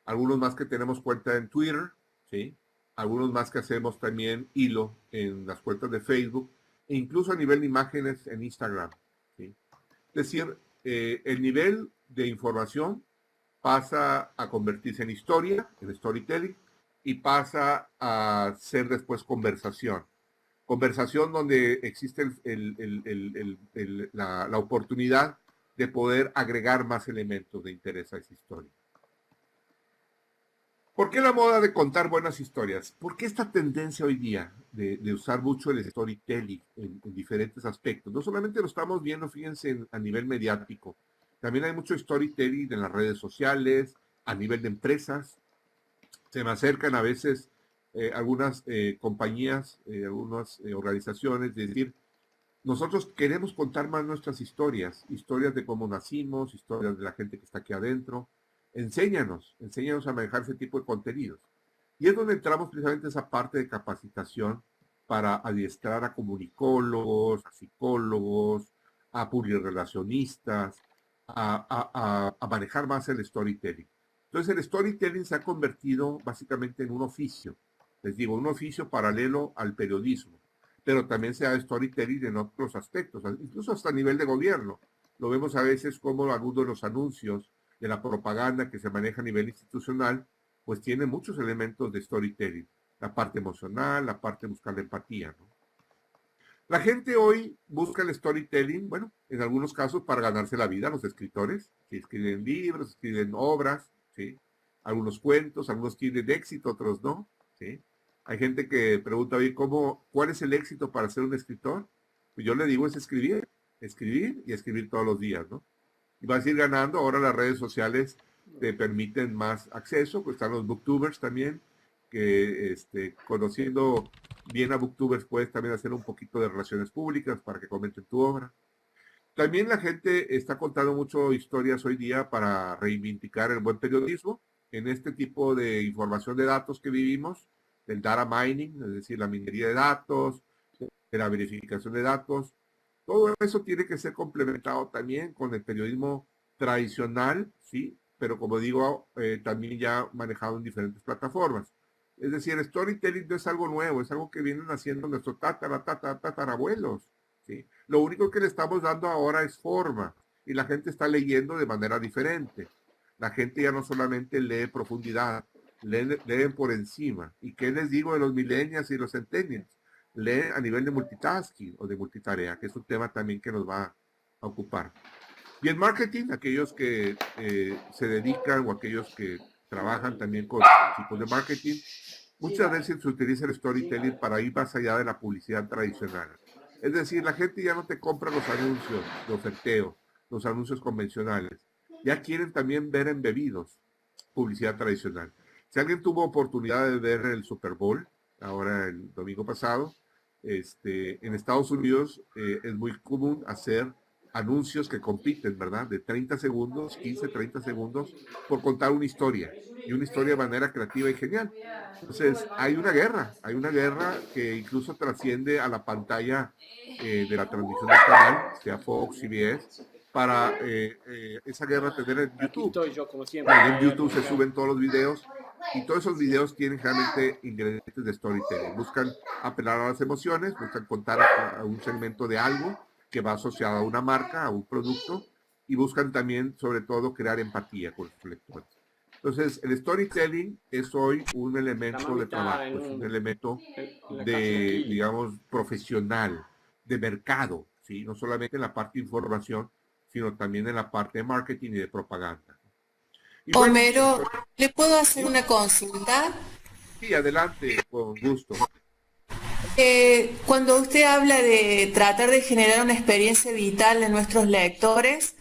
algunos más que tenemos cuenta en Twitter, ¿sí? Algunos más que hacemos también hilo en las cuentas de Facebook, e incluso a nivel de imágenes en Instagram, ¿sí? Es decir, el nivel de información pasa a convertirse en historia, en storytelling, y pasa a ser después conversación. Conversación donde existe la oportunidad de poder agregar más elementos de interés a esa historia. ¿Por qué la moda de contar buenas historias? ¿Por qué esta tendencia hoy día de usar mucho el storytelling en diferentes aspectos? No solamente lo estamos viendo, fíjense, a nivel mediático, también hay mucho storytelling en las redes sociales, a nivel de empresas. Se me acercan a veces algunas compañías, algunas organizaciones, de decir, nosotros queremos contar más nuestras historias, historias de cómo nacimos, historias de la gente que está aquí adentro. Enséñanos a manejar ese tipo de contenidos. Y es donde entramos precisamente esa parte de capacitación para adiestrar a comunicólogos, a psicólogos, a publirelacionistas, a manejar más el storytelling. Entonces el storytelling se ha convertido básicamente en un oficio, les digo, un oficio paralelo al periodismo, pero también se da storytelling en otros aspectos, incluso hasta a nivel de gobierno. Lo vemos a veces como algunos de los anuncios de la propaganda que se maneja a nivel institucional, pues tiene muchos elementos de storytelling, la parte emocional, la parte de buscar la empatía, ¿no? La gente hoy busca el storytelling, bueno, en algunos casos para ganarse la vida, los escritores, que escriben libros, escriben obras, ¿sí? Algunos cuentos, algunos tienen éxito, otros no, ¿sí? Hay gente que pregunta, oye, ¿cuál es el éxito para ser un escritor? Pues yo le digo, es escribir y escribir todos los días, ¿no? Y vas a ir ganando. Ahora las redes sociales te permiten más acceso, pues están los booktubers también, que conociendo bien a booktubers puedes también hacer un poquito de relaciones públicas para que comenten tu obra. También la gente está contando mucho historias hoy día para reivindicar el buen periodismo en este tipo de información de datos que vivimos, del data mining, es decir, la minería de datos, de la verificación de datos. Todo eso tiene que ser complementado también con el periodismo tradicional, ¿sí? Pero como digo, también ya manejado en diferentes plataformas. Es decir, el storytelling no es algo nuevo, es algo que vienen haciendo nuestros tatarabuelos, ¿sí? Lo único que le estamos dando ahora es forma y la gente está leyendo de manera diferente. La gente ya no solamente lee profundidad, leen por encima. ¿Y qué les digo de los millennials y los centennials? Leen a nivel de multitasking o de multitarea, que es un tema también que nos va a ocupar. Y en marketing, aquellos que se dedican o aquellos que trabajan también con tipos de marketing, muchas veces se utiliza el storytelling para ir más allá de la publicidad tradicional. Es decir, la gente ya no te compra los anuncios de oferteo, los anuncios convencionales. Ya quieren también ver embebidos publicidad tradicional. Si alguien tuvo oportunidad de ver el Super Bowl, ahora el domingo pasado, en Estados Unidos es muy común hacer anuncios que compiten, ¿verdad? De 30 segundos, 15, 30 segundos, por contar una historia, y una historia de manera creativa y genial. Entonces, hay una guerra que incluso trasciende a la pantalla de la transmisión del canal, sea Fox, CBS, para esa guerra tener en Aquí YouTube. estoy yo, como siempre. En YouTube se suben todos los videos y todos esos videos tienen realmente ingredientes de storytelling. Buscan apelar a las emociones, buscan contar a un segmento de algo que va asociado a una marca, a un producto, y buscan también, sobre todo, crear empatía con los lectores. Entonces, el storytelling es hoy un elemento de trabajo, es un elemento de, digamos, profesional, de mercado, ¿sí? No solamente en la parte de información, sino también en la parte de marketing y de propaganda. Y bueno, Homero, ¿le puedo hacer una consulta? sí, adelante, con gusto. Cuando usted habla de tratar de generar una experiencia vital en nuestros lectores,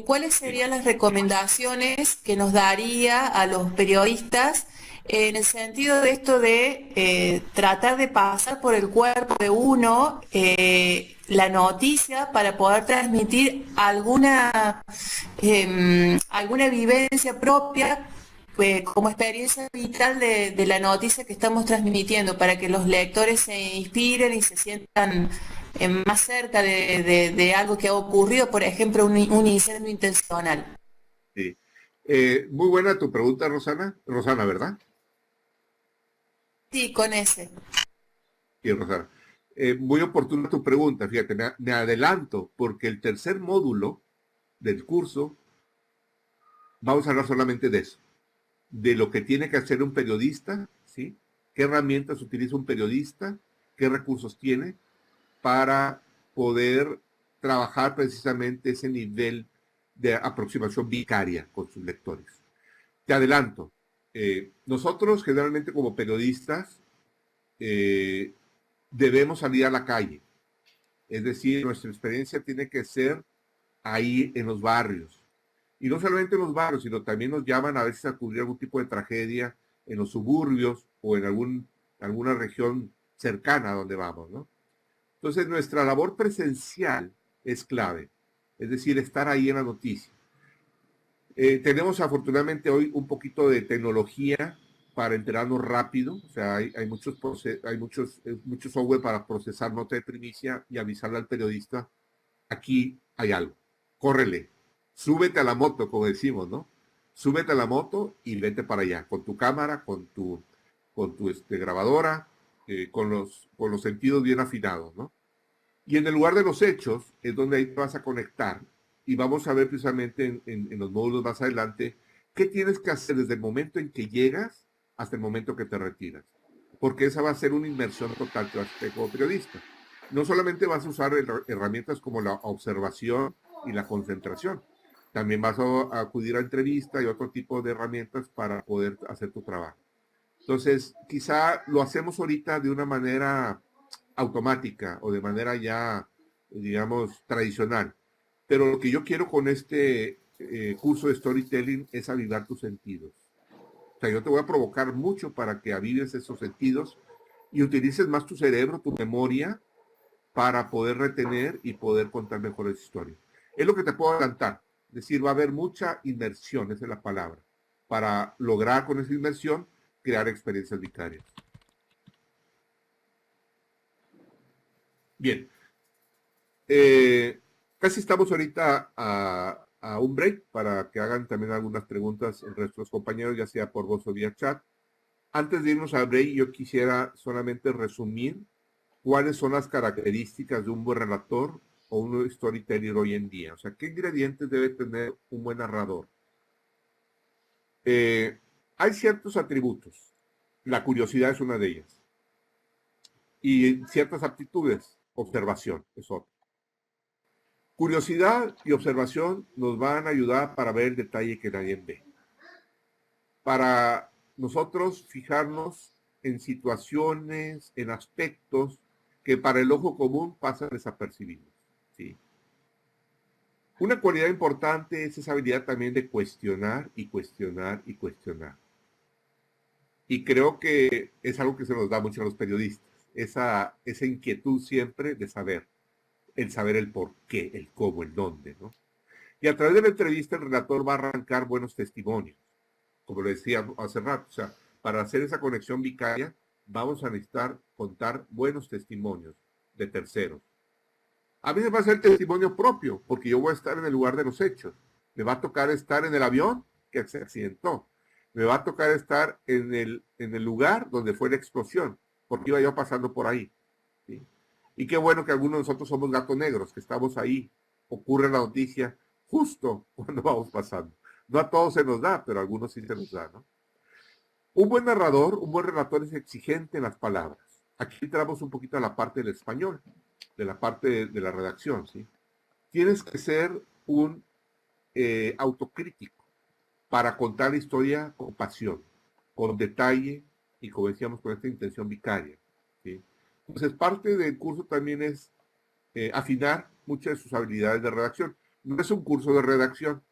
¿cuáles serían las recomendaciones que nos daría a los periodistas en el sentido de esto de tratar de pasar por el cuerpo de uno la noticia para poder transmitir alguna vivencia propia como experiencia vital de la noticia que estamos transmitiendo para que los lectores se inspiren y se sientan más cerca de algo que ha ocurrido, por ejemplo, un incendio intencional. Sí. Muy buena tu pregunta, Rosana. Rosana, ¿verdad? Sí, con ese. Sí, Rosana. Muy oportuna tu pregunta. Fíjate, me adelanto porque el tercer módulo del curso vamos a hablar solamente de eso, de lo que tiene que hacer un periodista, ¿sí? ¿Qué herramientas utiliza un periodista? ¿Qué recursos tiene para poder trabajar precisamente ese nivel de aproximación vicaria con sus lectores? Te adelanto, nosotros generalmente como periodistas eh, debemos salir a la calle, es decir, nuestra experiencia tiene que ser ahí en los barrios. Y no solamente en los barrios, sino también nos llaman a veces a cubrir algún tipo de tragedia en los suburbios o en alguna región cercana a donde vamos, ¿no? Entonces, nuestra labor presencial es clave, es decir, estar ahí en la noticia. Tenemos afortunadamente hoy un poquito de tecnología para enterarnos rápido, o sea, hay mucho software para procesar nota de primicia y avisarle al periodista, aquí hay algo, córrele, súbete a la moto, como decimos, ¿no? Súbete a la moto y vete para allá, con tu cámara, con tu grabadora, con los sentidos bien afinados, ¿no? Y en el lugar de los hechos es donde ahí te vas a conectar y vamos a ver precisamente en los módulos más adelante qué tienes que hacer desde el momento en que llegas hasta el momento que te retiras. Porque esa va a ser una inmersión total que vas a hacer como periodista. No solamente vas a usar herramientas como la observación y la concentración, también vas a acudir a entrevista y otro tipo de herramientas para poder hacer tu trabajo. Entonces, quizá lo hacemos ahorita de una manera automática o de manera ya, digamos, tradicional. Pero lo que yo quiero con este curso de storytelling es avivar tus sentidos. O sea, yo te voy a provocar mucho para que avives esos sentidos y utilices más tu cerebro, tu memoria, para poder retener y poder contar mejores historias. Es lo que te puedo adelantar. Es decir, va a haber mucha inmersión, esa es la palabra, para lograr con esa inmersión crear experiencias vicarias. Bien, casi estamos ahorita a un break para que hagan también algunas preguntas nuestros compañeros, ya sea por voz o vía chat. Antes de irnos al break, yo quisiera solamente resumir cuáles son las características de un buen relator o un storyteller hoy en día. O sea, ¿qué ingredientes debe tener un buen narrador? Hay ciertos atributos. La curiosidad es una de ellas. Y ciertas aptitudes. Observación es otra. Curiosidad y observación nos van a ayudar para ver el detalle que nadie ve. Para nosotros fijarnos en situaciones, en aspectos que para el ojo común pasan desapercibidos. ¿Sí? Una cualidad importante es esa habilidad también de cuestionar y cuestionar y cuestionar. Y creo que es algo que se nos da mucho a los periodistas, esa inquietud siempre de saber, el saber el por qué, el cómo, el dónde, ¿no? Y a través de la entrevista el relator va a arrancar buenos testimonios, como lo decía hace rato, o sea, para hacer esa conexión vicaria vamos a necesitar contar buenos testimonios de terceros. A veces va a ser testimonio propio, porque yo voy a estar en el lugar de los hechos. Me va a tocar estar en el avión que se accidentó. Me va a tocar estar en el lugar donde fue la explosión, porque iba yo pasando por ahí. ¿Sí? Y qué bueno que algunos de nosotros somos gatos negros, que estamos ahí. Ocurre la noticia justo cuando vamos pasando. No a todos se nos da, pero a algunos sí se nos da, ¿no? Un buen narrador, un buen relator es exigente en las palabras. Aquí entramos un poquito a la parte del español, de la parte de la redacción, ¿sí? Tienes que ser un autocrítico para contar la historia con pasión, con detalle y, como decíamos, con esta intención vicaria, ¿sí? Entonces, parte del curso también es afinar muchas de sus habilidades de redacción. No es un curso de redacción,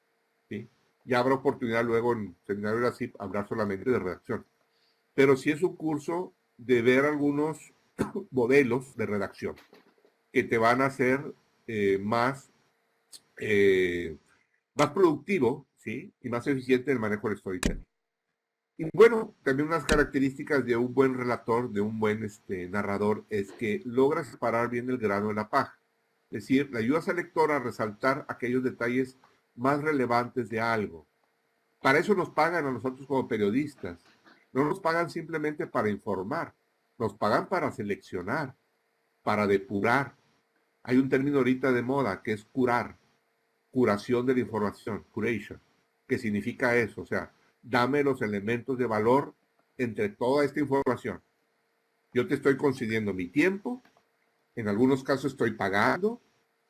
¿sí? Ya habrá oportunidad luego en seminario de la CIP hablar solamente de redacción. Pero sí es un curso de ver algunos modelos de redacción que te van a hacer más, más productivo, ¿sí? Y más eficiente en el manejo del storytelling. Y bueno, también unas características de un buen relator, de un buen narrador, es que logra separar bien el grano de la paja. Es decir, le ayudas al lector a resaltar aquellos detalles más relevantes de algo. Para eso nos pagan a nosotros como periodistas. No nos pagan simplemente para informar, nos pagan para seleccionar, para depurar. Hay un término ahorita de moda que es curar, curación de la información, curation, que significa eso, o sea, dame los elementos de valor entre toda esta información. Yo te estoy concediendo mi tiempo, en algunos casos estoy pagando,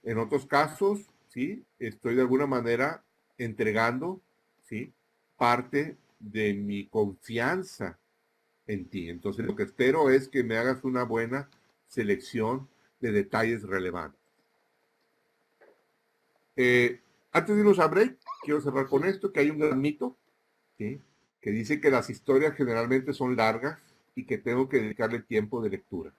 en otros casos, ¿sí? Estoy de alguna manera entregando, ¿sí? Parte de mi confianza en ti. Entonces, lo que espero es que me hagas una buena selección de detalles relevantes. Antes de irnos a break, quiero cerrar con esto, que hay un gran mito, ¿sí? Que dice que las historias generalmente son largas y que tengo que dedicarle tiempo de lectura.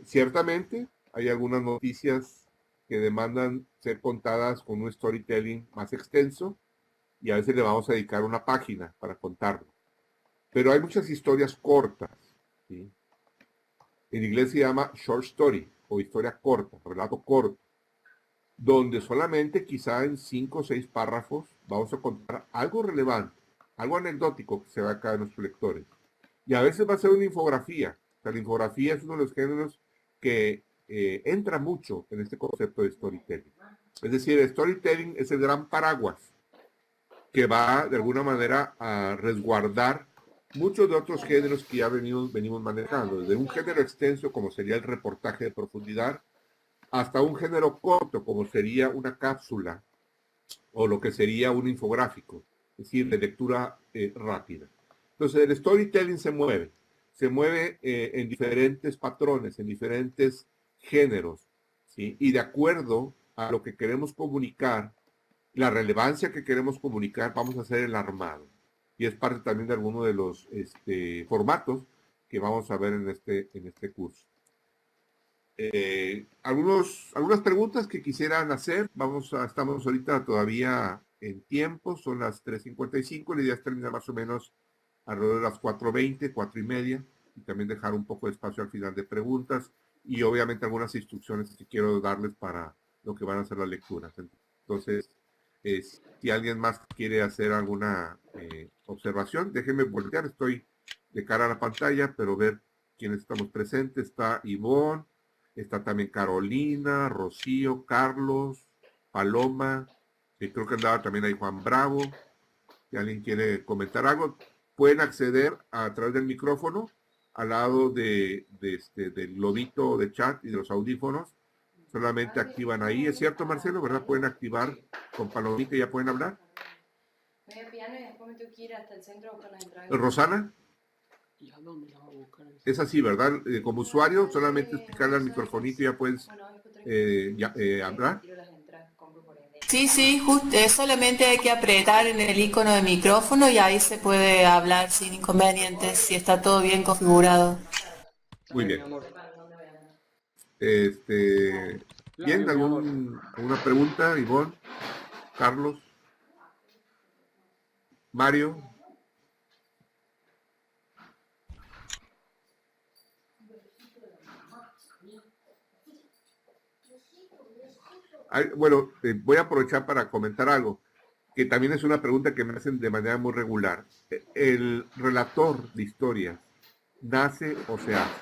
Ciertamente hay algunas noticias que demandan ser contadas con un storytelling más extenso y a veces le vamos a dedicar una página para contarlo. Pero hay muchas historias cortas, ¿sí? En inglés se llama short story o historia corta, relato corto, donde solamente quizá en 5 o 6 párrafos vamos a contar algo relevante, algo anecdótico que se va a caer a nuestros lectores. Y a veces va a ser una infografía. O sea, la infografía es uno de los géneros que entra mucho en este concepto de storytelling. Es decir, el storytelling es el gran paraguas que va de alguna manera a resguardar muchos de otros géneros que ya venimos manejando, desde un género extenso como sería el reportaje de profundidad, hasta un género corto como sería una cápsula o lo que sería un infográfico, es decir, de lectura rápida. Entonces el storytelling se mueve en diferentes patrones, en diferentes géneros, ¿sí? Y de acuerdo a lo que queremos comunicar, la relevancia que queremos comunicar, vamos a hacer el armado. Y es parte también de alguno de los formatos que vamos a ver en este curso. Algunas preguntas que quisieran hacer. Estamos ahorita todavía en tiempo, son las 3:55, la idea es terminar más o menos alrededor de las 4:20, 4:30, y también dejar un poco de espacio al final de preguntas y obviamente algunas instrucciones que quiero darles para lo que van a ser las lecturas. Entonces, si alguien más quiere hacer alguna observación, déjenme voltear, estoy de cara a la pantalla, pero ver quiénes estamos presentes. Está Ivonne, está también Carolina, Rocío, Carlos, Paloma, creo que andaba también ahí Juan Bravo. Si alguien quiere comentar algo, pueden acceder a través del micrófono al lado del globito de chat y de los audífonos. Solamente activan ahí. ¿Es cierto, Marcelo? ¿Verdad? Pueden activar con palomita y ya pueden hablar. Rosana. ¿Y a dónde la va a buscar? Es así, ¿verdad? Como usuario, solamente explicarle al microfonito y ya puedes hablar. Sí, sí, solamente hay que apretar en el icono de micrófono y ahí se puede hablar sin inconvenientes, si está todo bien configurado. Muy bien. Bien, ¿alguna pregunta, Ivonne? Carlos, Mario. Bueno, voy a aprovechar para comentar algo, que también es una pregunta que me hacen de manera muy regular. ¿El relator de historias nace o se hace?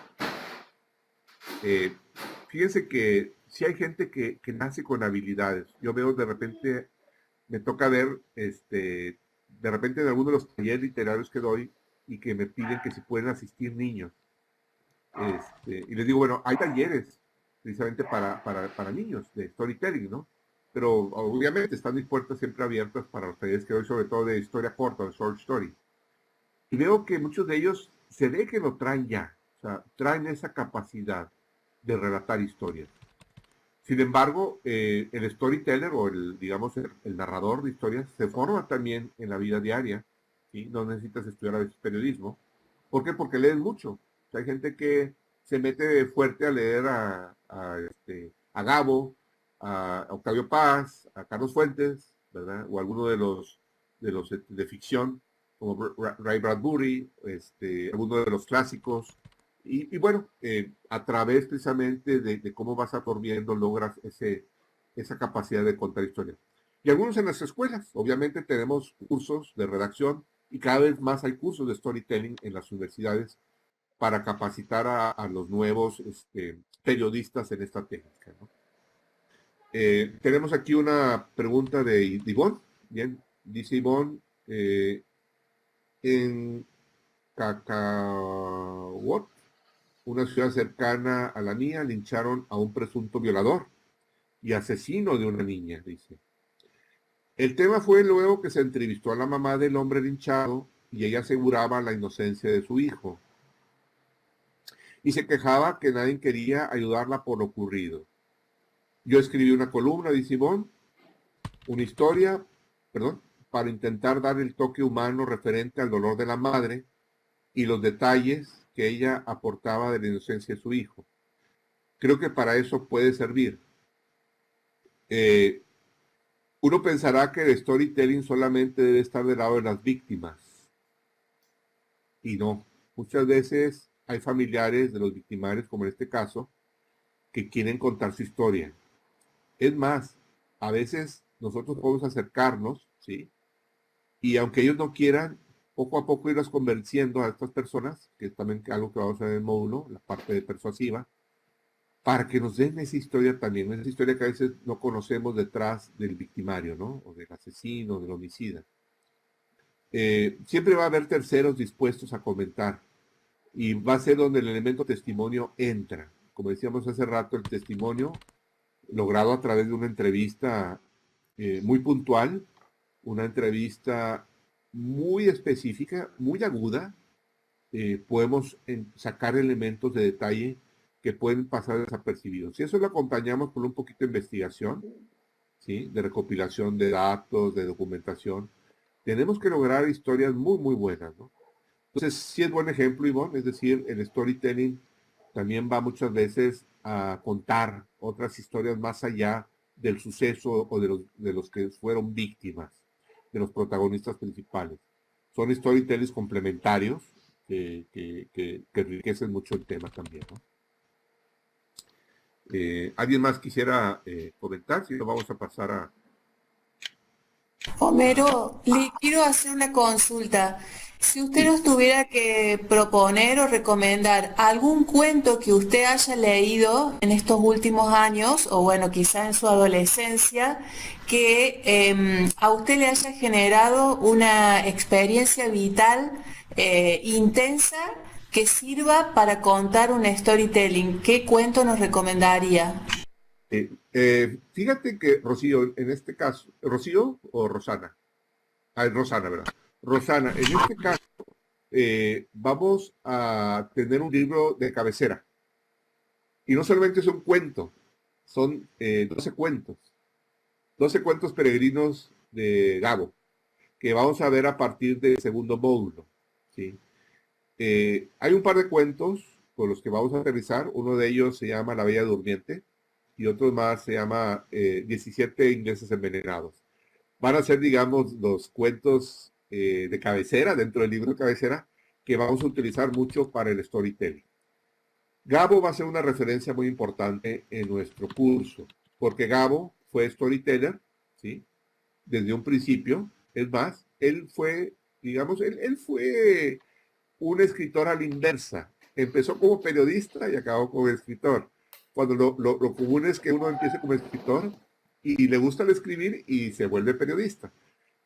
Fíjense que si hay gente que nace con habilidades. Yo veo de repente, me toca ver, de repente en algunos de los talleres literarios que doy y que me piden que si pueden asistir niños. Y les digo, bueno, hay talleres precisamente para niños de storytelling, ¿no? Pero obviamente están mis puertas siempre abiertas para los talleres que doy, sobre todo de historia corta, de short story. Y veo que muchos de ellos se ve que lo traen ya, o sea, traen esa capacidad de relatar historias. Sin embargo, el storyteller o digamos, el narrador de historias se forma también en la vida diaria, ¿sí? No necesitas estudiar a veces periodismo. ¿Por qué? Porque lees mucho. O sea, hay gente que se mete fuerte a leer a Gabo, a Octavio Paz, a Carlos Fuentes, ¿verdad? O alguno de los de ficción, como Ray Bradbury, algunos de los clásicos. Y bueno, a través precisamente de cómo vas absorbiendo, logras esa capacidad de contar historias. Y algunos en las escuelas, obviamente tenemos cursos de redacción y cada vez más hay cursos de storytelling en las universidades para capacitar a los nuevos periodistas en esta técnica, ¿no? Tenemos aquí una pregunta de Ivonne. Bien, dice Ivonne, en Cacahuat, una ciudad cercana a la mía, lincharon a un presunto violador y asesino de una niña, dice. El tema fue luego que se entrevistó a la mamá del hombre linchado y ella aseguraba la inocencia de su hijo. Y se quejaba que nadie quería ayudarla por lo ocurrido. Yo escribí una columna, dice Ivonne, una historia, para intentar dar el toque humano referente al dolor de la madre y los detalles que ella aportaba de la inocencia de su hijo. Creo que para eso puede servir. Uno pensará que el storytelling solamente debe estar del lado de las víctimas. Y no. Muchas veces hay familiares de los victimarios, como en este caso, que quieren contar su historia. Es más, a veces nosotros podemos acercarnos, ¿sí? Y aunque ellos no quieran, poco a poco irlas convenciendo a estas personas, que es también algo que vamos a ver en el módulo, la parte de persuasiva, para que nos den esa historia también, esa historia que a veces no conocemos detrás del victimario, ¿no? O del asesino, del homicida. Siempre va a haber terceros dispuestos a comentar y va a ser donde el elemento testimonio entra. Como decíamos hace rato, el testimonio logrado a través de una entrevista muy puntual, una entrevista muy específica, muy aguda, podemos sacar elementos de detalle que pueden pasar desapercibidos. Si eso lo acompañamos con un poquito de investigación, ¿sí? De recopilación de datos, de documentación, tenemos que lograr historias muy, muy buenas, ¿no? Entonces, sí es buen ejemplo, Ivonne, es decir, el storytelling también va muchas veces a contar otras historias más allá del suceso o de los que fueron víctimas, de los protagonistas principales. Son storytellings complementarios que enriquecen mucho el tema también, ¿no? ¿Alguien más quisiera comentar? Si no, vamos a pasar a... Homero, le quiero hacer una consulta. Si usted Sí. nos tuviera que proponer o recomendar algún cuento que usted haya leído en estos últimos años, o bueno, quizá en su adolescencia, que a usted le haya generado una experiencia vital intensa que sirva para contar un storytelling, ¿qué cuento nos recomendaría? Fíjate que Rocío, en este caso, ¿Rocío o Rosana? Ah, es Rosana, ¿verdad? Rosana, en este caso, vamos a tener un libro de cabecera. Y no solamente es un cuento, son 12 cuentos. 12 cuentos peregrinos de Gabo, que vamos a ver a partir del segundo módulo, ¿sí? Hay un par de cuentos con los que vamos a aterrizar. Uno de ellos se llama La Bella Durmiente y otro más se llama 17 ingleses envenenados. Van a ser, digamos, los cuentos de cabecera, dentro del libro de cabecera, que vamos a utilizar mucho para el storytelling. Gabo va a ser una referencia muy importante en nuestro curso, porque Gabo fue storyteller, ¿sí? Desde un principio. Es más, él fue, digamos, él fue un escritor a la inversa. Empezó como periodista y acabó como escritor. Cuando lo común es que uno empiece como escritor y le gusta el escribir y se vuelve periodista.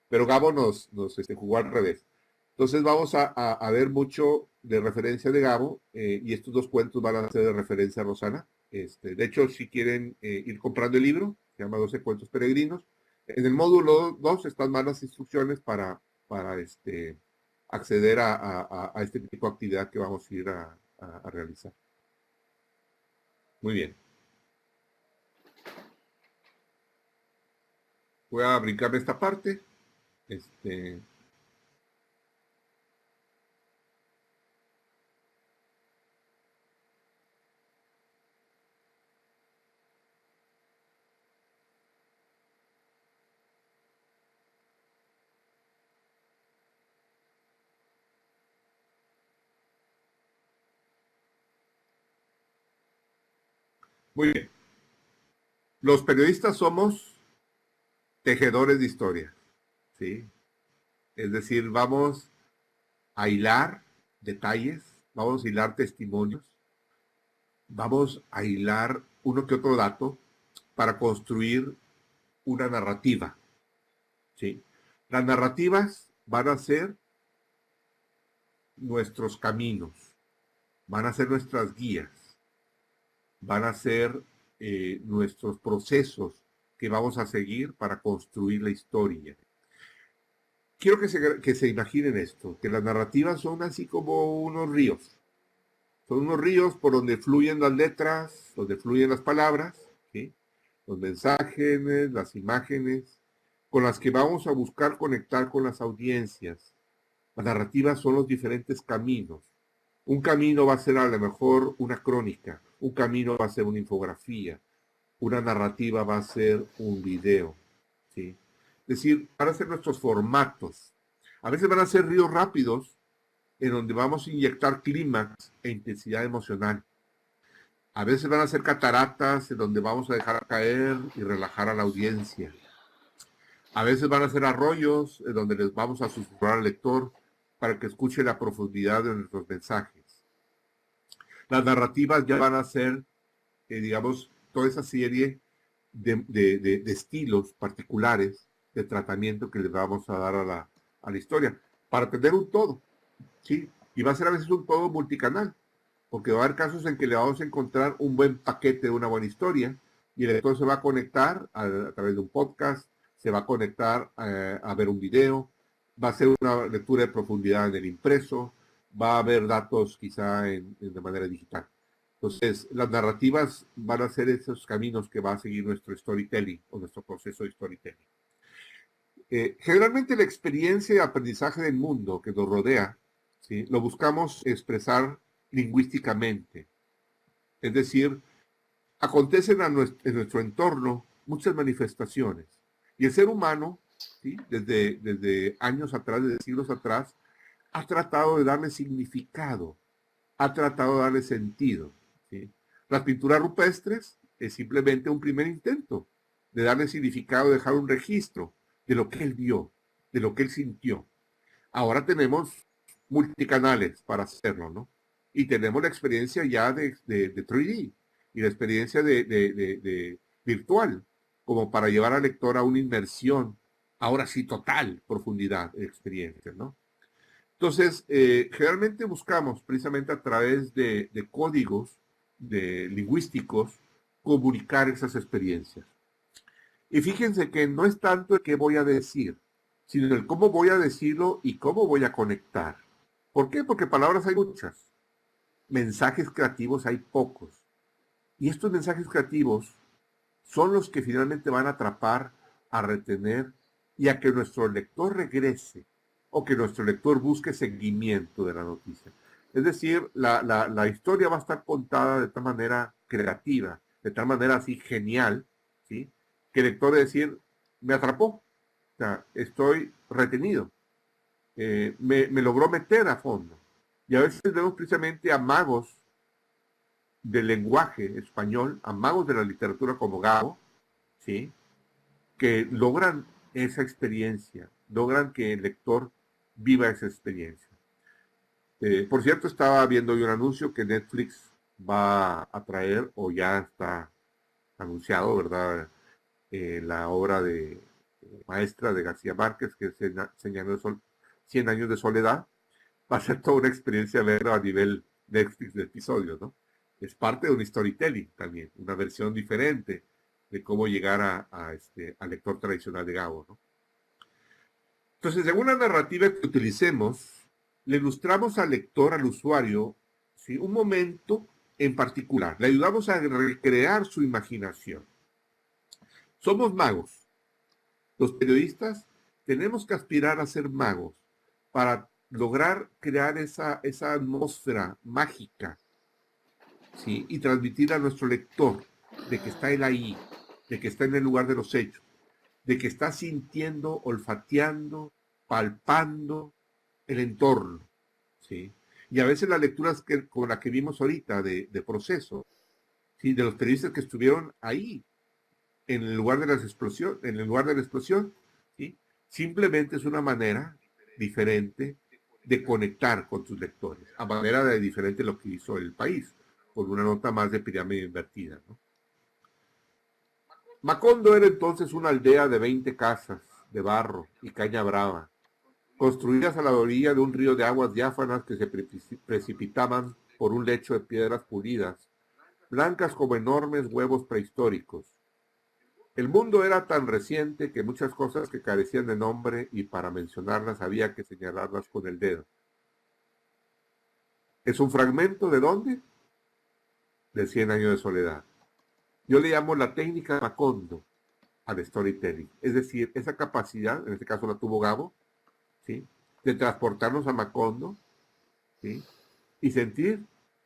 Pero Gabo nos jugó al revés. Entonces vamos a ver mucho de referencia de Gabo y estos dos cuentos van a ser de referencia a Rosana. De hecho, si quieren ir comprando el libro, se llama 12 cuentos peregrinos. En el módulo 2 están más las instrucciones para acceder a este tipo de actividad que vamos a ir a realizar. Muy bien. Voy a brincarme esta parte. Muy bien. Los periodistas somos tejedores de historia, ¿sí? Es decir, vamos a hilar detalles, vamos a hilar testimonios, vamos a hilar uno que otro dato para construir una narrativa, ¿sí? Las narrativas van a ser nuestros caminos, van a ser nuestras guías, van a ser nuestros procesos que vamos a seguir para construir la historia. Quiero que se imaginen esto, que las narrativas son así como unos ríos. Son unos ríos por donde fluyen las letras, donde fluyen las palabras, ¿sí? Los mensajes, las imágenes, con las que vamos a buscar conectar con las audiencias. Las narrativas son los diferentes caminos. Un camino va a ser a lo mejor una crónica, un camino va a ser una infografía, una narrativa va a ser un video, ¿sí? Es decir, van a ser nuestros formatos. A veces van a ser ríos rápidos en donde vamos a inyectar clímax e intensidad emocional. A veces van a ser cataratas en donde vamos a dejar caer y relajar a la audiencia. A veces van a ser arroyos en donde les vamos a susurrar al lector para que escuche la profundidad de nuestros mensajes. Las narrativas ya van a ser, digamos, toda esa serie de estilos particulares de tratamiento que le vamos a dar a la historia, para tener un todo, ¿sí? Y va a ser a veces un todo multicanal, porque va a haber casos en que le vamos a encontrar un buen paquete de una buena historia, y el lector se va a conectar a través de un podcast, se va a conectar a ver un video, va a ser una lectura de profundidad en el impreso, va a haber datos quizá de manera digital. Entonces, las narrativas van a ser esos caminos que va a seguir nuestro storytelling o nuestro proceso de storytelling. Generalmente la experiencia de aprendizaje del mundo que nos rodea, ¿sí?, lo buscamos expresar lingüísticamente. Es decir, acontecen en nuestro entorno muchas manifestaciones. Y el ser humano, ¿sí?, desde años atrás, desde siglos atrás, ha tratado de darle significado, ha tratado de darle sentido, ¿sí? Las pinturas rupestres es simplemente un primer intento de darle significado, de dejar un registro de lo que él vio, de lo que él sintió. Ahora tenemos multicanales para hacerlo, ¿no? Y tenemos la experiencia ya de 3D y la experiencia de virtual, como para llevar al lector a una inmersión, ahora sí total profundidad de experiencia, ¿no? Entonces, generalmente buscamos precisamente a través de códigos lingüísticos comunicar esas experiencias. Y fíjense que no es tanto el qué voy a decir, sino el cómo voy a decirlo y cómo voy a conectar. ¿Por qué? Porque palabras hay muchas, mensajes creativos hay pocos. Y estos mensajes creativos son los que finalmente van a atrapar, a retener y a que nuestro lector regrese o que nuestro lector busque seguimiento de la noticia. Es decir, la historia va a estar contada de tal manera creativa, de tal manera así genial, ¿sí?, que el lector va a decir, me atrapó, o sea, estoy retenido, me logró meter a fondo. Y a veces vemos precisamente a magos del lenguaje español, a magos de la literatura como Gabo, ¿sí?, que logran esa experiencia, logran que el lector viva esa experiencia. Por cierto, estaba viendo yo un anuncio que Netflix va a traer, o ya está anunciado, ¿verdad? La obra maestra de García Márquez, que es 100 años de soledad. Va a ser toda una experiencia verlo a nivel Netflix de episodios, ¿no? Es parte de un storytelling también, una versión diferente de cómo llegar al lector tradicional de Gabo, ¿no? Entonces, según la narrativa que utilicemos, le ilustramos al lector, al usuario, ¿sí?, un momento en particular. Le ayudamos a recrear su imaginación. Somos magos. Los periodistas tenemos que aspirar a ser magos para lograr crear esa atmósfera mágica, ¿sí?, y transmitir a nuestro lector de que está él ahí, de que está en el lugar de los hechos, de que está sintiendo, olfateando, palpando el entorno, ¿sí? Y a veces las lecturas como la que vimos ahorita de proceso, ¿sí? De los periodistas que estuvieron ahí, en el lugar de la explosión, ¿sí? Simplemente es una manera diferente de conectar con sus lectores, a manera de diferente lo que hizo El País, con una nota más de pirámide invertida, ¿no? Macondo era entonces una aldea de 20 casas de barro y caña brava, construidas a la orilla de un río de aguas diáfanas que se precipitaban por un lecho de piedras pulidas, blancas como enormes huevos prehistóricos. El mundo era tan reciente que muchas cosas que carecían de nombre y para mencionarlas había que señalarlas con el dedo. ¿Es un fragmento de dónde? De 100 años de soledad. Yo le llamo la técnica Macondo al storytelling. Es decir, esa capacidad, en este caso la tuvo Gabo, ¿sí? De transportarnos a Macondo, ¿sí? Y sentir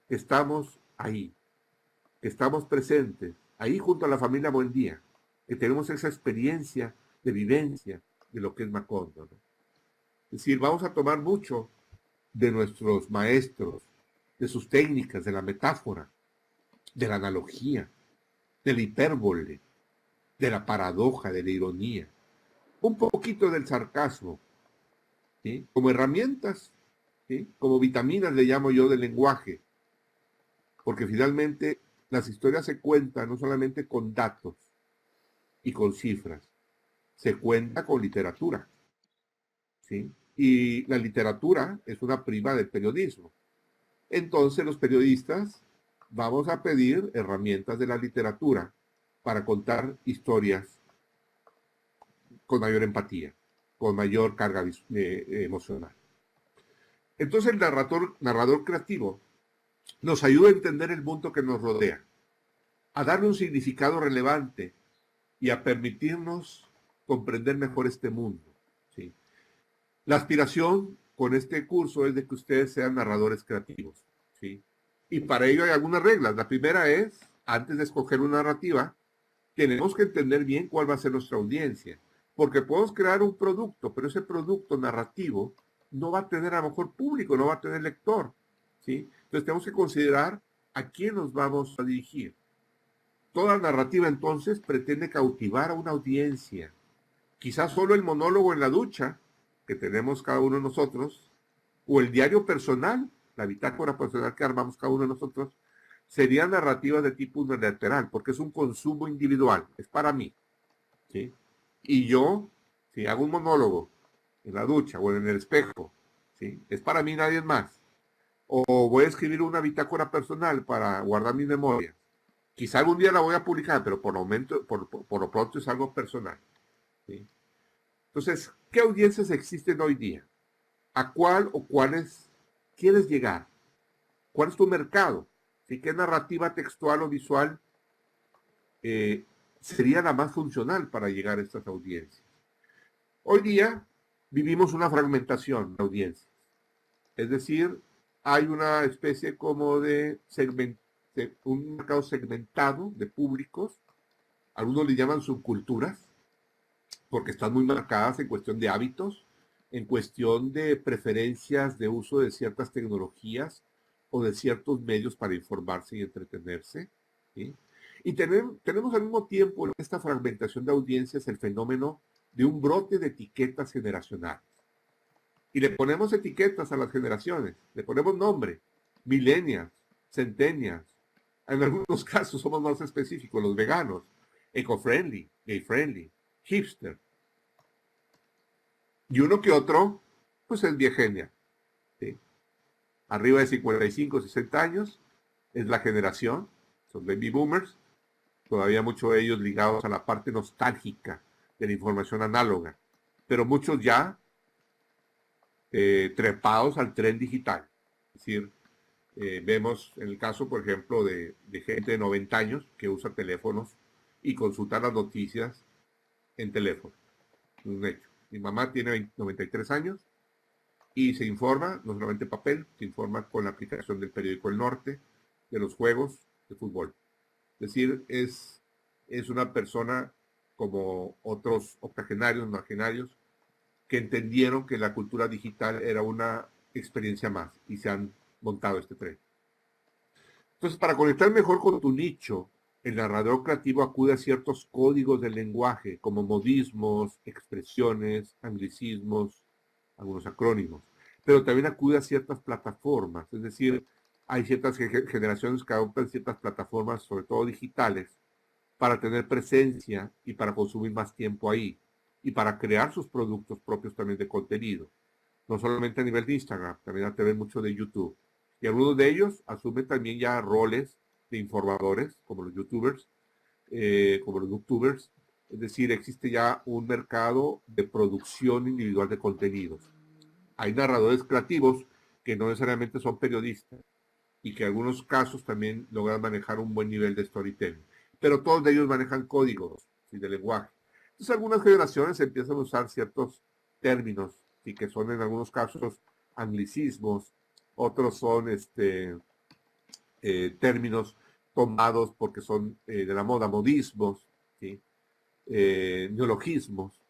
que estamos ahí, que estamos presentes, ahí junto a la familia Buendía, que tenemos esa experiencia de vivencia de lo que es Macondo, ¿no? Es decir, vamos a tomar mucho de nuestros maestros, de sus técnicas, de la metáfora, de la analogía, de la hipérbole, de la paradoja, de la ironía, un poquito del sarcasmo, ¿sí? Como herramientas, ¿sí? Como vitaminas le llamo yo del lenguaje, porque finalmente las historias se cuentan no solamente con datos y con cifras, se cuenta con literatura, ¿sí? Y la literatura es una prima del periodismo. Entonces los periodistas vamos a pedir herramientas de la literatura para contar historias con mayor empatía, con mayor carga emocional. Entonces el narrador creativo nos ayuda a entender el mundo que nos rodea, a darle un significado relevante y a permitirnos comprender mejor este mundo, ¿sí? La aspiración con este curso es de que ustedes sean narradores creativos, ¿sí? Y para ello hay algunas reglas. La primera es, antes de escoger una narrativa, tenemos que entender bien cuál va a ser nuestra audiencia, porque podemos crear un producto, pero ese producto narrativo no va a tener a lo mejor público, no va a tener lector, ¿sí? Entonces tenemos que considerar a quién nos vamos a dirigir. Toda narrativa entonces pretende cautivar a una audiencia. Quizás solo el monólogo en la ducha que tenemos cada uno de nosotros, o el diario personal, la bitácora personal que armamos cada uno de nosotros, sería narrativa de tipo unilateral, porque es un consumo individual, es para mí, ¿sí? Y yo, si hago un monólogo en la ducha o en el espejo, ¿sí? Es para mí, nadie más. O voy a escribir una bitácora personal para guardar mi memoria. Quizá algún día la voy a publicar, pero por lo pronto es algo personal, ¿sí? Entonces, ¿qué audiencias existen hoy día? ¿A cuál o cuáles quieres llegar? ¿Cuál es tu mercado? ¿Sí? ¿Qué narrativa textual o visual sería la más funcional para llegar a estas audiencias? Hoy día vivimos una fragmentación de audiencias. Es decir, hay una especie como de un mercado segmentado de públicos. Algunos le llaman subculturas, porque están muy marcadas en cuestión de hábitos, en cuestión de preferencias de uso de ciertas tecnologías o de ciertos medios para informarse y entretenerse, ¿sí? Y tenemos al mismo tiempo en esta fragmentación de audiencias el fenómeno de un brote de etiquetas generacionales. Y le ponemos etiquetas a las generaciones, le ponemos nombre, millennials, centennials, en algunos casos somos más específicos, los veganos, eco-friendly, gay-friendly, hipster. Y uno que otro, pues es viejenia, ¿sí? Arriba de 55, 60 años, es la generación, son baby boomers, todavía muchos de ellos ligados a la parte nostálgica de la información análoga, pero muchos ya trepados al tren digital. Es decir, vemos en el caso, por ejemplo, de gente de 90 años que usa teléfonos y consulta las noticias en teléfono. Es un hecho. Mi mamá tiene 93 años y se informa, no solamente en papel, se informa con la aplicación del periódico El Norte, de los juegos de fútbol. Es decir, es una persona como otros octogenarios, nonagenarios, que entendieron que la cultura digital era una experiencia más y se han montado este tren. Entonces, para conectar mejor con tu nicho, el narrador creativo acude a ciertos códigos del lenguaje, como modismos, expresiones, anglicismos, algunos acrónimos, pero también acude a ciertas plataformas, es decir, hay ciertas generaciones que adoptan ciertas plataformas, sobre todo digitales, para tener presencia y para consumir más tiempo ahí, y para crear sus productos propios también de contenido, no solamente a nivel de Instagram, también a través mucho de YouTube. Y algunos de ellos asumen también ya roles de informadores, como los YouTubers, como los booktubers. Es decir, existe ya un mercado de producción individual de contenidos. Hay narradores creativos que no necesariamente son periodistas y que en algunos casos también logran manejar un buen nivel de storytelling. Pero todos de ellos manejan códigos, ¿sí?, de lenguaje. Entonces algunas generaciones empiezan a usar ciertos términos, ¿sí?, que son en algunos casos anglicismos, otros son términos tomados porque son de la moda, modismos, ¿sí?, neologismos,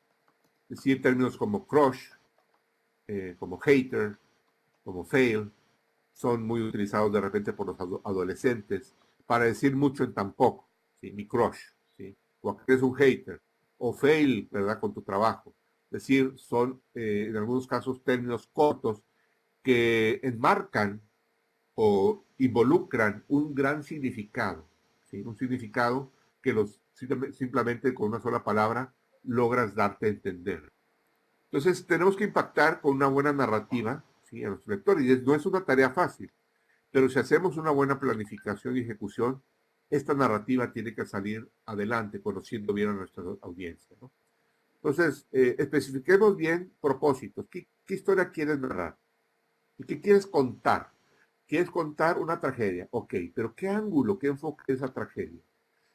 es decir, términos como crush, como hater, como fail, son muy utilizados de repente por los adolescentes para decir mucho en tan poco, ¿sí? Mi crush, ¿sí? O que eres un hater, o fail, ¿verdad?, con tu trabajo. Es decir, son en algunos casos términos cortos que enmarcan o involucran un gran significado, ¿sí? Un significado que simplemente con una sola palabra logras darte a entender. Entonces, tenemos que impactar con una buena narrativa, ¿sí?, a los lectores. Y no es una tarea fácil, pero si hacemos una buena planificación y ejecución, esta narrativa tiene que salir adelante, conociendo bien a nuestra audiencia, ¿no? Entonces, especifiquemos bien propósitos. ¿Qué historia quieres narrar? ¿Y qué quieres contar? ¿Quieres contar una tragedia? Ok, pero ¿qué ángulo, qué enfoque es esa tragedia?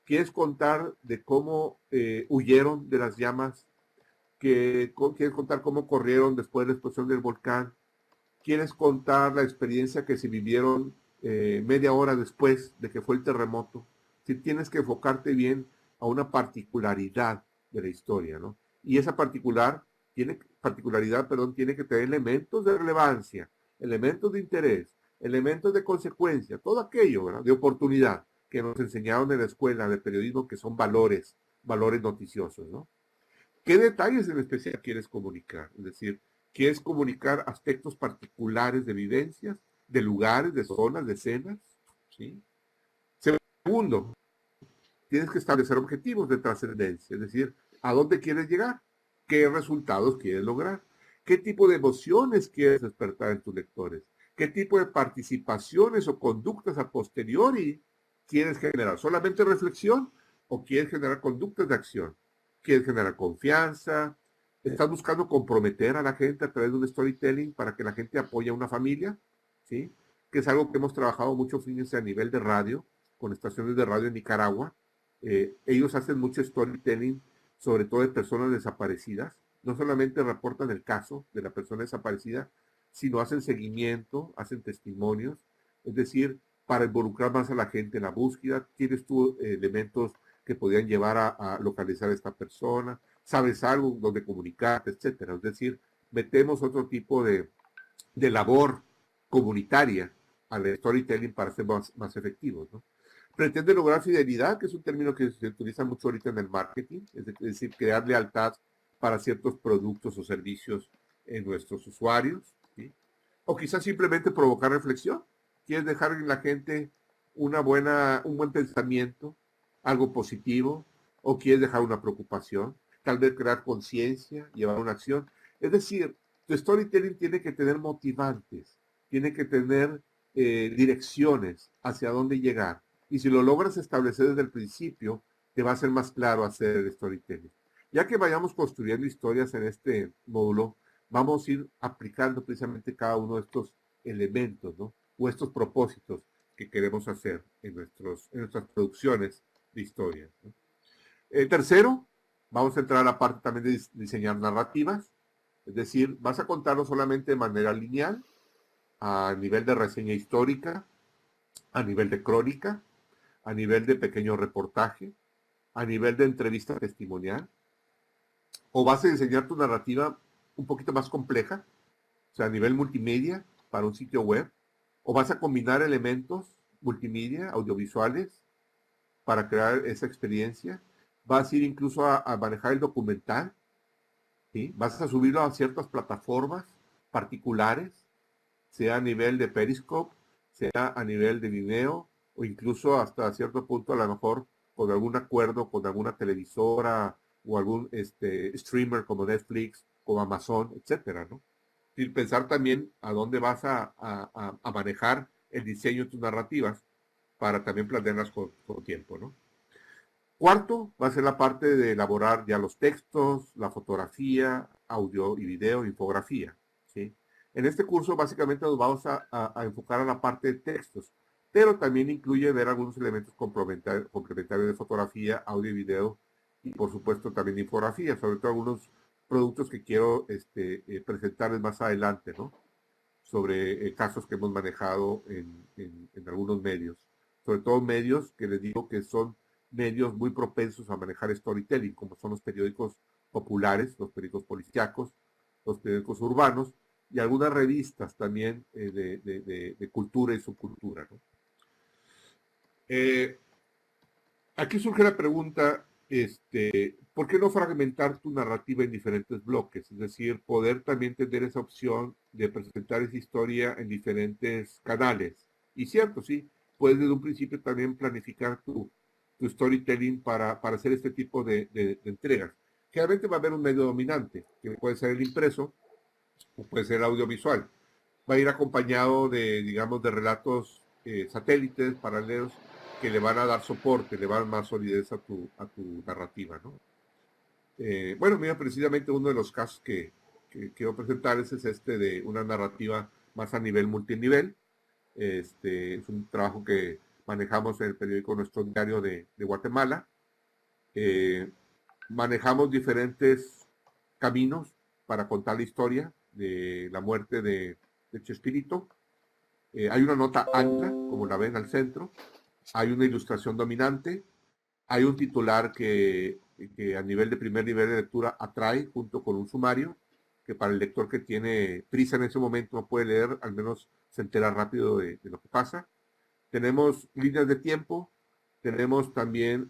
¿Quieres contar de cómo huyeron de las llamas? ¿Quieres contar cómo corrieron después de la explosión del volcán? ¿Quieres contar la experiencia que se vivieron media hora después de que fue el terremoto? Si tienes que enfocarte bien a una particularidad de la historia, ¿no? Y esa particularidad, tiene que tener elementos de relevancia, elementos de interés, elementos de consecuencia, todo aquello, ¿verdad?, de oportunidad que nos enseñaron en la escuela de periodismo, que son valores noticiosos, ¿no? ¿Qué detalles en especial quieres comunicar? Es decir, ¿quieres comunicar aspectos particulares de vivencias, de lugares, de zonas, de escenas? ¿Sí? Segundo, tienes que establecer objetivos de trascendencia, es decir, ¿a dónde quieres llegar? ¿Qué resultados quieres lograr? ¿Qué tipo de emociones quieres despertar en tus lectores? ¿Qué tipo de participaciones o conductas a posteriori quieres generar? ¿Solamente reflexión o quieres generar conductas de acción? ¿Quieres generar confianza? ¿Estás buscando comprometer a la gente a través de un storytelling para que la gente apoye a una familia? ¿Sí? Que es algo que hemos trabajado mucho, fíjense, a nivel de radio, con estaciones de radio en Nicaragua. Ellos hacen mucho storytelling, sobre todo de personas desaparecidas. No solamente reportan el caso de la persona desaparecida, sino hacen seguimiento, hacen testimonios. Es decir, para involucrar más a la gente en la búsqueda, tienes tú elementos que podrían llevar a localizar a esta persona, sabes algo donde comunicarte, etcétera. Es decir, metemos otro tipo de labor comunitaria al storytelling para ser más efectivos, ¿no? Pretende lograr fidelidad, que es un término que se utiliza mucho ahorita en el marketing, es decir, crear lealtad para ciertos productos o servicios en nuestros usuarios, ¿sí? O quizás simplemente provocar reflexión. Quieres dejar en la gente un buen pensamiento, algo positivo, o quieres dejar una preocupación, tal vez crear conciencia, llevar una acción. Es decir, tu storytelling tiene que tener motivantes, tiene que tener direcciones hacia dónde llegar. Y si lo logras establecer desde el principio, te va a ser más claro hacer el storytelling. Ya que vayamos construyendo historias en este módulo, vamos a ir aplicando precisamente cada uno de estos elementos, ¿no?, o estos propósitos que queremos hacer en nuestras producciones de historias, ¿no? Tercero, vamos a entrar a la parte también de diseñar narrativas. Es decir, vas a contarlo solamente de manera lineal, a nivel de reseña histórica, a nivel de crónica, a nivel de pequeño reportaje, a nivel de entrevista testimonial, o vas a diseñar tu narrativa un poquito más compleja, o sea, a nivel multimedia para un sitio web, o vas a combinar elementos multimedia, audiovisuales, para crear esa experiencia. Vas a ir incluso a manejar el documental, ¿sí? Vas a subirlo a ciertas plataformas particulares, sea a nivel de Periscope, sea a nivel de Vimeo, o incluso hasta cierto punto a lo mejor con algún acuerdo con alguna televisora o algún streamer como Netflix, como Amazon, etcétera, ¿no? Y pensar también a dónde vas a manejar el diseño de tus narrativas para también planearlas con tiempo, ¿no? Cuarto, va a ser la parte de elaborar ya los textos, la fotografía, audio y video, infografía, ¿sí? En este curso básicamente nos vamos a enfocar a la parte de textos, pero también incluye ver algunos elementos complementarios de fotografía, audio y video, y por supuesto también de infografía, sobre todo algunos productos que quiero presentarles más adelante, ¿no? Sobre casos que hemos manejado en algunos medios, sobre todo medios que les digo que son medios muy propensos a manejar storytelling, como son los periódicos populares, los periódicos policíacos, los periódicos urbanos y algunas revistas también de cultura y subcultura, ¿no? Aquí surge la pregunta, ¿por qué no fragmentar tu narrativa en diferentes bloques? Es decir, poder también tener esa opción de presentar esa historia en diferentes canales. Y cierto, sí, puedes desde un principio también planificar tu storytelling para hacer este tipo de entregas. Generalmente va a haber un medio dominante, que puede ser el impreso o puede ser el audiovisual. Va a ir acompañado de, digamos, de relatos satélites, paralelos, que le van a dar soporte, le van a dar más solidez a tu narrativa, ¿no? Bueno, mira, precisamente uno de los casos que quiero presentarles es de una narrativa más a nivel multinivel. Es un trabajo que manejamos en el periódico Nuestro Diario de Guatemala. Manejamos diferentes caminos para contar la historia de la muerte de Chespirito. Hay una nota ancla, como la ven al centro. Hay una ilustración dominante. Hay un titular que a nivel de primer nivel de lectura atrae junto con un sumario que para el lector que tiene prisa en ese momento no puede leer, al menos se entera rápido de lo que pasa. Tenemos líneas de tiempo, tenemos también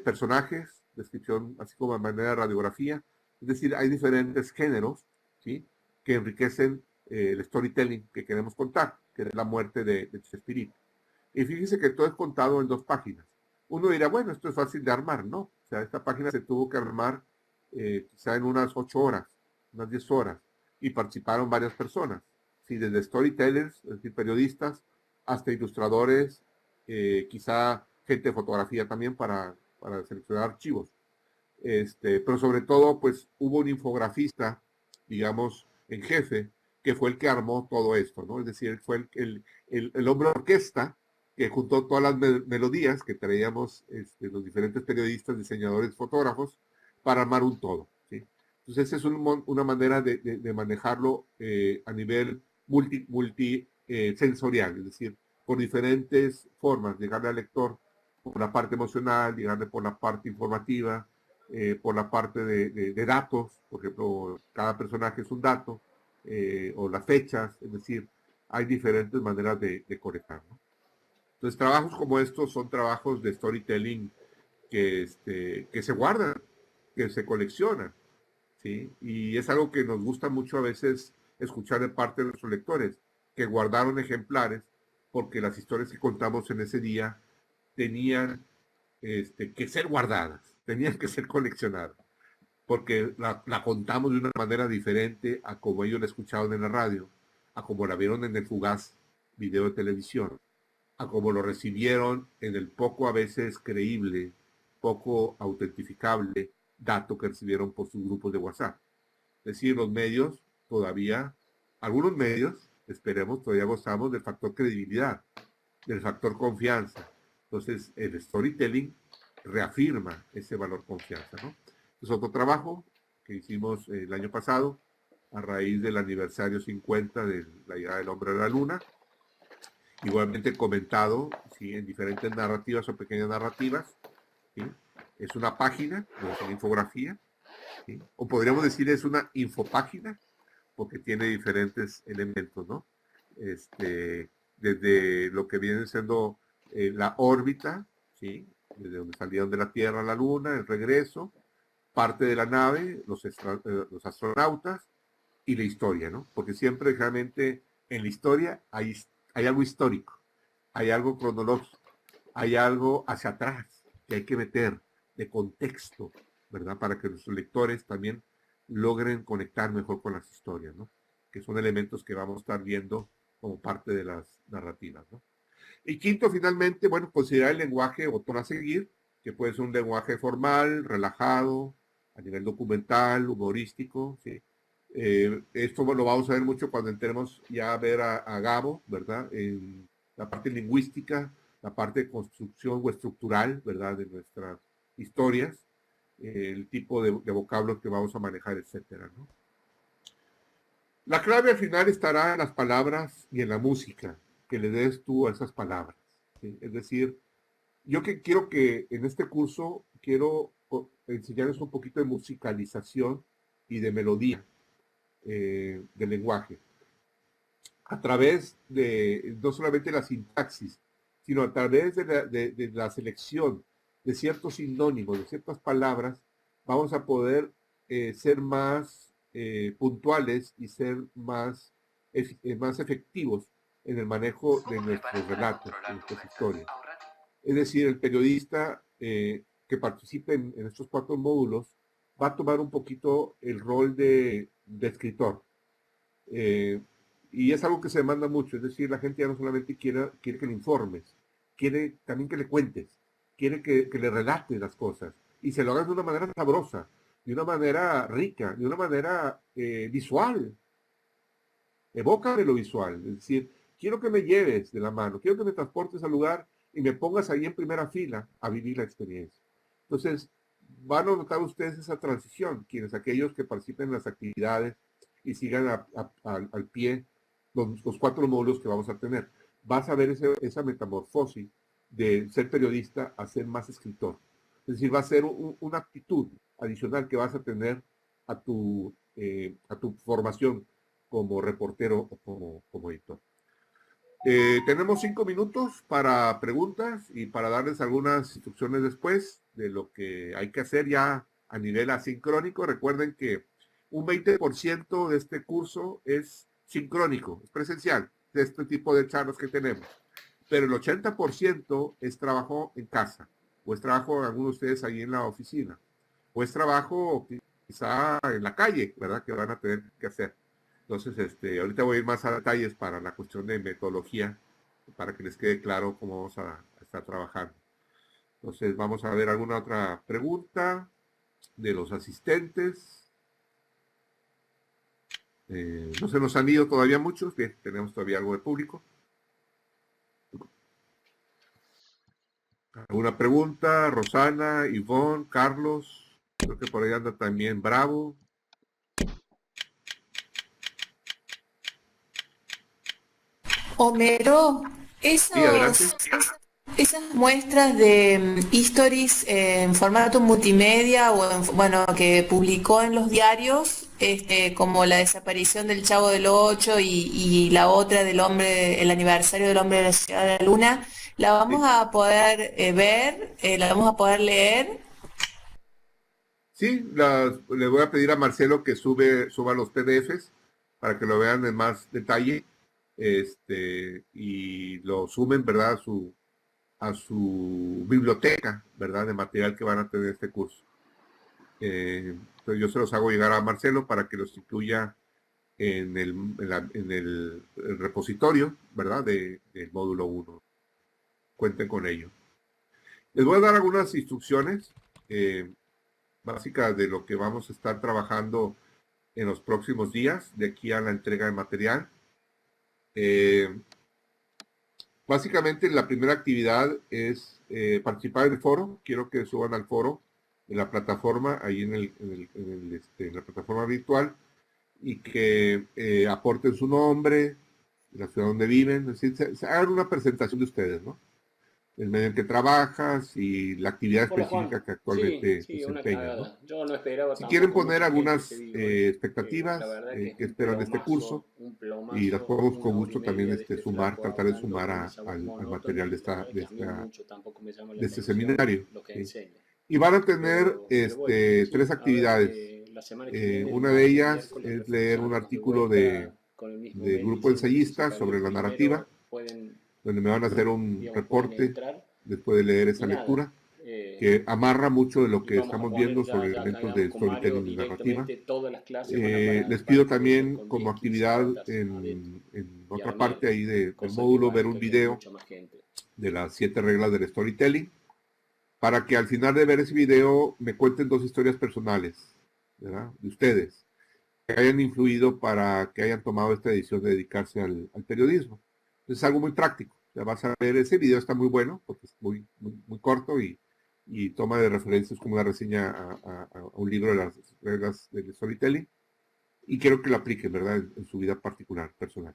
personajes, descripción, así como de manera de radiografía. Es decir, hay diferentes géneros, ¿sí?, que enriquecen el storytelling que queremos contar, que es la muerte de Chespirito. Y fíjense que todo es contado en 2 páginas. Uno dirá, bueno, esto es fácil de armar, ¿no? O sea, esta página se tuvo que armar quizá en unas 8 horas, unas 10 horas, y participaron varias personas, ¿sí? Desde storytellers, es decir, periodistas, hasta ilustradores, quizá gente de fotografía también para seleccionar archivos. Pero sobre todo, pues hubo un infografista, digamos, en jefe, que fue el que armó todo esto, ¿no? Es decir, fue el hombre orquesta que juntó todas las melodías que traíamos los diferentes periodistas, diseñadores, fotógrafos, para armar un todo, ¿sí? Entonces, esa es una manera de manejarlo a nivel multisensorial, es decir, por diferentes formas, llegarle al lector por la parte emocional, llegarle por la parte informativa, por la parte de datos, por ejemplo, cada personaje es un dato, o las fechas, es decir, hay diferentes maneras de conectar, ¿no? Entonces, trabajos como estos son trabajos de storytelling que se guardan, que se coleccionan, ¿sí? Y es algo que nos gusta mucho a veces escuchar de parte de nuestros lectores, que guardaron ejemplares porque las historias que contamos en ese día tenían que ser guardadas, tenían que ser coleccionadas, porque la contamos de una manera diferente a como ellos la escucharon en la radio, a como la vieron en el fugaz video de televisión, a como lo recibieron en el poco a veces creíble, poco autentificable dato que recibieron por sus grupos de WhatsApp. Es decir, los medios todavía, algunos medios, esperemos, todavía gozamos del factor credibilidad, del factor confianza. Entonces, el storytelling reafirma ese valor confianza, ¿no? Es otro trabajo que hicimos el año pasado a raíz del aniversario 50 de la llegada del hombre a la luna. Igualmente comentado, ¿sí?, en diferentes narrativas o pequeñas narrativas, ¿sí? Es una página, no es una infografía, ¿sí? O podríamos decir es una infopágina, porque tiene diferentes elementos, ¿no? desde lo que viene siendo la órbita, ¿sí? Desde donde salieron de la Tierra a la Luna, el regreso, parte de la nave, los astronautas y la historia, ¿no? Porque siempre realmente en la historia hay algo histórico, hay algo cronológico, hay algo hacia atrás que hay que meter de contexto, ¿verdad? Para que nuestros lectores también logren conectar mejor con las historias, ¿no? Que son elementos que vamos a estar viendo como parte de las narrativas, ¿no? Y quinto, finalmente, bueno, considerar el lenguaje o tono a seguir, que puede ser un lenguaje formal, relajado, a nivel documental, humorístico, ¿sí? Esto lo vamos a ver mucho cuando entremos ya a ver a Gabo, ¿verdad? En la parte lingüística, la parte de construcción o estructural, ¿verdad? De nuestras historias, el tipo de vocablos que vamos a manejar, etcétera, ¿no? La clave al final estará en las palabras y en la música que le des tú a esas palabras, ¿sí? Es decir, yo quiero que en este curso quiero enseñarles un poquito de musicalización y de melodía del lenguaje a través de no solamente la sintaxis, sino a través de la selección de ciertos sinónimos, de ciertas palabras, vamos a poder ser más puntuales y ser más efectivos en el manejo de nuestros relatos, de nuestras historias. Es decir, el periodista que participe en estos 4 módulos va a tomar un poquito el rol de escritor. Y es algo que se demanda mucho, es decir, la gente ya no solamente quiere que le informes, quiere también que le cuentes, quiere que le relates las cosas y se lo hagas de una manera sabrosa, de una manera rica, de una manera visual. Evócame lo visual, es decir, quiero que me lleves de la mano, quiero que me transportes al lugar y me pongas ahí en primera fila a vivir la experiencia. Entonces, van a notar ustedes esa transición, aquellos que participen en las actividades y sigan al pie los 4 módulos que vamos a tener. Vas a ver esa metamorfosis de ser periodista a ser más escritor. Es decir, va a ser una actitud adicional que vas a tener a tu formación como reportero o como editor. Tenemos 5 minutos para preguntas y para darles algunas instrucciones después de lo que hay que hacer ya a nivel asincrónico. Recuerden que un 20% de este curso es sincrónico, es presencial, de este tipo de charlas que tenemos. Pero el 80% es trabajo en casa, o es trabajo de algunos de ustedes ahí en la oficina, o es trabajo quizá en la calle, ¿verdad? Que van a tener que hacer. Entonces, ahorita voy a ir más a detalles para la cuestión de metodología, para que les quede claro cómo vamos a estar trabajando. Entonces, vamos a ver alguna otra pregunta de los asistentes. No se nos han ido todavía muchos, bien, tenemos todavía algo de público. ¿Alguna pregunta? Rosana, Ivonne, Carlos, creo que por ahí anda también Bravo. Homero, Sí, adelante. esas muestras de histories en formato multimedia o bueno, que publicó en los diarios, como la desaparición del Chavo del Ocho y la otra el aniversario del hombre de la ciudad de la luna, la vamos a poder ver, la vamos a poder leer. Sí, le voy a pedir a Marcelo que suba los PDFs para que lo vean en más detalle, y lo sumen, ¿verdad? A su biblioteca, ¿verdad? De material que van a tener este curso. Entonces yo se los hago llegar a Marcelo para que los incluya en el repositorio, ¿verdad? Del módulo 1. Cuenten con ello. Les voy a dar algunas instrucciones básicas de lo que vamos a estar trabajando en los próximos días, de aquí a la entrega de material. Básicamente la primera actividad es participar en el foro. Quiero que suban al foro en la plataforma, ahí en la plataforma virtual, y que aporten su nombre, la ciudad donde viven, es decir, se hagan una presentación de ustedes, ¿no? el medio en que trabajas y la actividad Hola específica Juan, que sí, actualmente sí, una desempeñas, ¿no? cagada. Yo no esperaba Si quieren tampoco poner mucha gente, te algunas digo, la expectativas verdad que es que esperan de este curso un y las plomazo, podemos con una hora y gusto también media de este sumar, flaco tratar de hablando sumar con esa voz al monótona material y la verdad que a mí mucho tampoco me llama la de este atención seminario. lo que ¿Sí? enseña. Y van a tener Pero bueno, tres sí, a ver, actividades. la semana que viene, el Una de martes, ellas miércoles, es leer un reforzaremos de artículo vuelta con el mismo de mail que grupo hicimos, no sé si ensayista para el sobre la narrativa, primero pueden, donde me van a hacer un digamos, pueden reporte entrar después de leer y esa nada. lectura, que amarra mucho de lo Y que vamos a estamos poner viendo ya, sobre ya acá, elementos digamos, de con Mario storytelling y narrativa. directamente todas las clases van a para, Les para pido poder ser también con como 10 15 actividad notas adentro en y a otra la parte mierda, ahí del cosa que módulo ver un parezca que hay video mucha más gente. de las 7 reglas del storytelling, para que al final de ver ese video me cuenten 2 historias personales, ¿verdad? De ustedes, que hayan influido para que hayan tomado esta decisión de dedicarse al periodismo. Es algo muy práctico. Ya vas a ver, ese video está muy bueno, porque es muy corto y toma de referencias como una reseña a un libro de las reglas del storytelling, y quiero que lo apliquen, ¿verdad? En su vida particular, personal.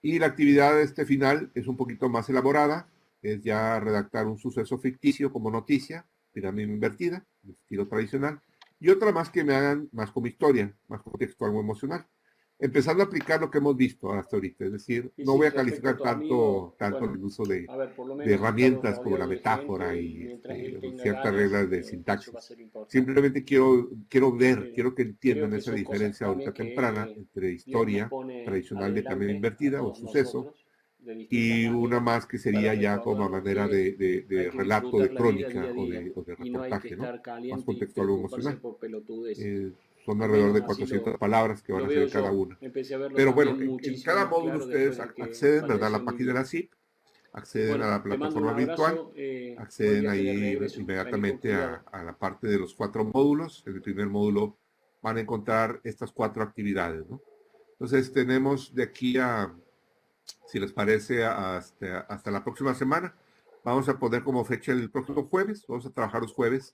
Y la actividad final es un poquito más elaborada, es ya redactar un suceso ficticio como noticia, pirámide invertida, de estilo tradicional, y otra más que me hagan más como historia, más contextual o emocional. Empezando a aplicar lo que hemos visto hasta ahorita, es decir, Y no sí, voy a respecto a calificar tu amigo, tanto bueno, el uso a ver, por lo de menos ha estado herramientas como la rodeado de metáfora gente y y mientras él tenga ciertas ganas, reglas de eso va a sintaxis. ser importante. Simplemente quiero que Creo entiendan que esa son cosas diferencia también ahorita temprana que entre Dios nos historia pone tradicional de cámara adelante a invertida o todos suceso, nosotros de distintas y una maneras más que para sería ya como recordarnos manera que hay de que relato, disfrutar de la vida día crónica a día o de y no hay que reportaje, ¿no? estar Más caliente y contextual o preocuparse emocional. por pelotudeces. Son Al alrededor menos de así 400 palabras que van lo a veo ser cada yo. una. Empecé a verlo Pero bueno, también en muchísimo cada más módulo claro ustedes después de que acceden, ¿verdad? A falleció la mi página de la viejo. SIP, acceden a Bueno, la te mando un plataforma virtual, abrazo. Buen acceden viaje de ahí regreso. Vení con inmediatamente cuidado. a la parte de los 4 módulos. En el primer módulo van a encontrar estas 4 actividades, ¿no? Entonces tenemos de aquí a, si les parece, hasta la próxima semana. Vamos a poner como fecha el próximo jueves. Vamos a trabajar los jueves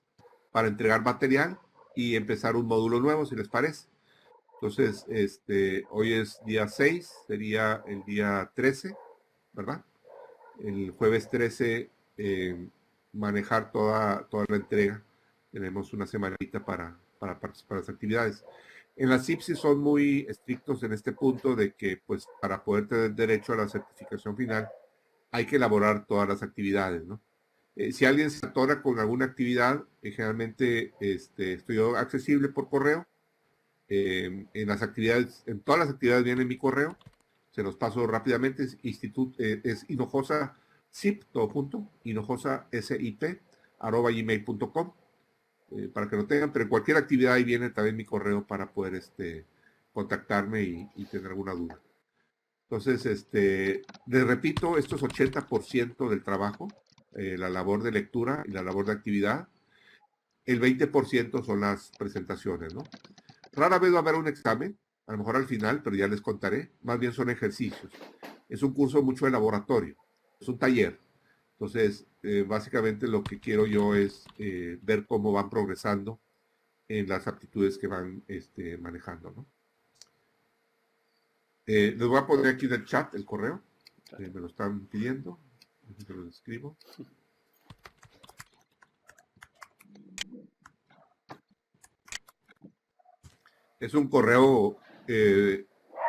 para entregar material y empezar un módulo nuevo, si les parece. Entonces, hoy es día 6, sería el día 13, ¿verdad? El jueves 13, manejar toda la entrega. Tenemos una semanita para participar en las actividades. En las CIPSI son muy estrictos en este punto de que, pues, para poder tener derecho a la certificación final, hay que elaborar todas las actividades, ¿no? Si alguien se atora con alguna actividad, generalmente estoy yo accesible por correo. En las actividades, en todas las actividades viene mi correo, se los paso rápidamente, es Hinojosa SIP, todo junto, Hinojosa SIP, @gmail.com, para que lo tengan, pero en cualquier actividad ahí viene también mi correo para poder contactarme y tener alguna duda. Entonces, les repito, esto es 80% del trabajo, la labor de lectura y la labor de actividad. El 20% son las presentaciones, ¿no? Rara vez va a haber un examen, a lo mejor al final, pero ya les contaré. Más bien son ejercicios. Es un curso mucho de laboratorio, es un taller. Entonces, básicamente lo que quiero yo es ver cómo van progresando en las aptitudes que van manejando, ¿no? Les voy a poner aquí en el chat el correo, me lo están pidiendo, se lo escribo. Es un correo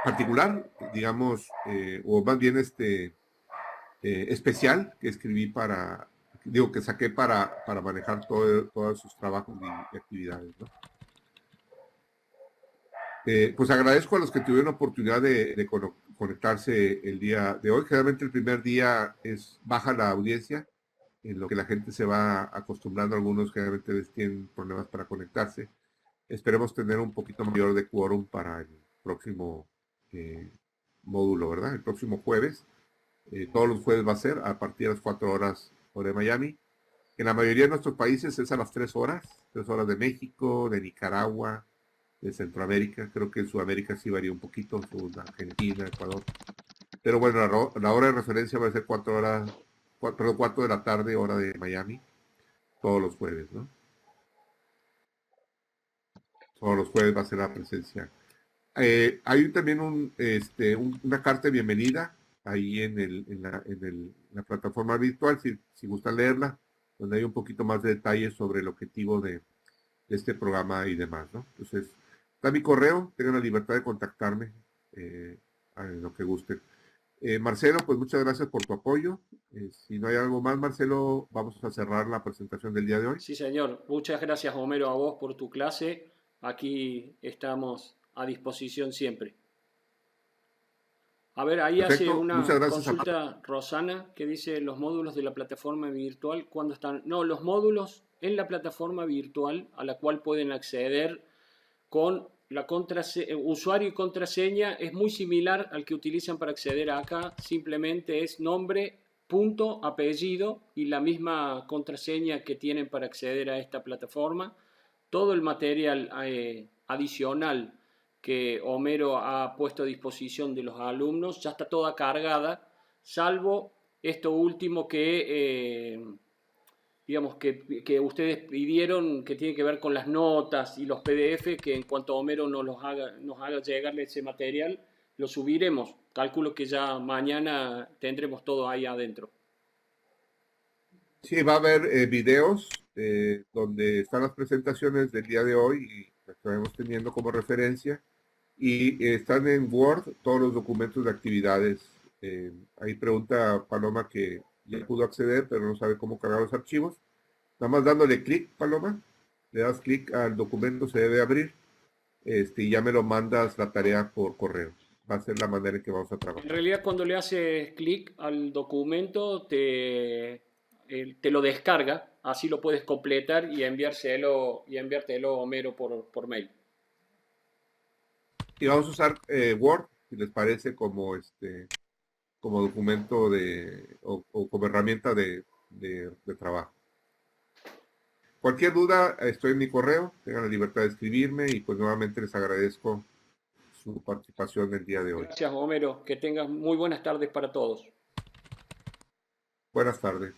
particular, digamos, o más bien especial que escribí que saqué para manejar todos sus trabajos y actividades, ¿no? Pues agradezco a los que tuvieron oportunidad de conectarse el día de hoy. Generalmente el primer día es baja la audiencia, en lo que la gente se va acostumbrando. Algunos generalmente tienen problemas para conectarse. Esperemos tener un poquito mayor de quórum para el próximo módulo, ¿verdad? El próximo jueves. Todos los jueves va a ser a partir de las 4 horas hora de Miami. En la mayoría de nuestros países es a las 3 horas de México, de Nicaragua, de Centroamérica. Creo que en Sudamérica sí varía un poquito, Argentina, Ecuador. Pero bueno, la hora de referencia va a ser 4 horas, 4 de la tarde, hora de Miami, todos los jueves, ¿no? Todos los jueves va a ser la presencia. Hay también una carta de bienvenida ahí la plataforma virtual, si gustan leerla, donde hay un poquito más de detalles sobre el objetivo de este programa y demás, ¿no? Entonces, está mi correo, tengan la libertad de contactarme en lo que gusten. Marcelo, pues muchas gracias por tu apoyo. Si no hay algo más, Marcelo, vamos a cerrar la presentación del día de hoy. Sí, señor. Muchas gracias, Homero, a vos por tu clase. Aquí estamos a disposición siempre. A ver, ahí Perfecto. hace una Muchas gracias consulta Rosana que dice los módulos de la plataforma virtual, ¿cuándo están? No, los módulos en la plataforma virtual a la cual pueden acceder con la usuario y contraseña es muy similar al que utilizan para acceder acá, simplemente es nombre, punto, apellido y la misma contraseña que tienen para acceder a esta plataforma. Todo el material adicional que Homero ha puesto a disposición de los alumnos ya está toda cargada, salvo esto último que digamos que ustedes pidieron, que tiene que ver con las notas y los PDF, que en cuanto Homero nos haga llegar ese material, lo subiremos. Calculo que ya mañana tendremos todo ahí adentro. Sí, va a haber videos donde están las presentaciones del día de hoy y las que vamos teniendo como referencia. Y están en Word todos los documentos de actividades. Ahí pregunta Paloma que ya pudo acceder, pero no sabe cómo cargar los archivos. Nada más dándole clic, Paloma, le das clic al documento, se debe abrir, y ya me lo mandas la tarea por correo. Va a ser la manera en que vamos a trabajar. En realidad, cuando le haces clic al documento, te lo descarga, así lo puedes completar y enviártelo Homero por mail. Y vamos a usar Word, si les parece, como documento o como herramienta de trabajo. Cualquier duda, estoy en mi correo, tengan la libertad de escribirme y pues nuevamente les agradezco su participación el día de hoy. Gracias, Homero. Que tengas muy buenas tardes para todos. Buenas tardes.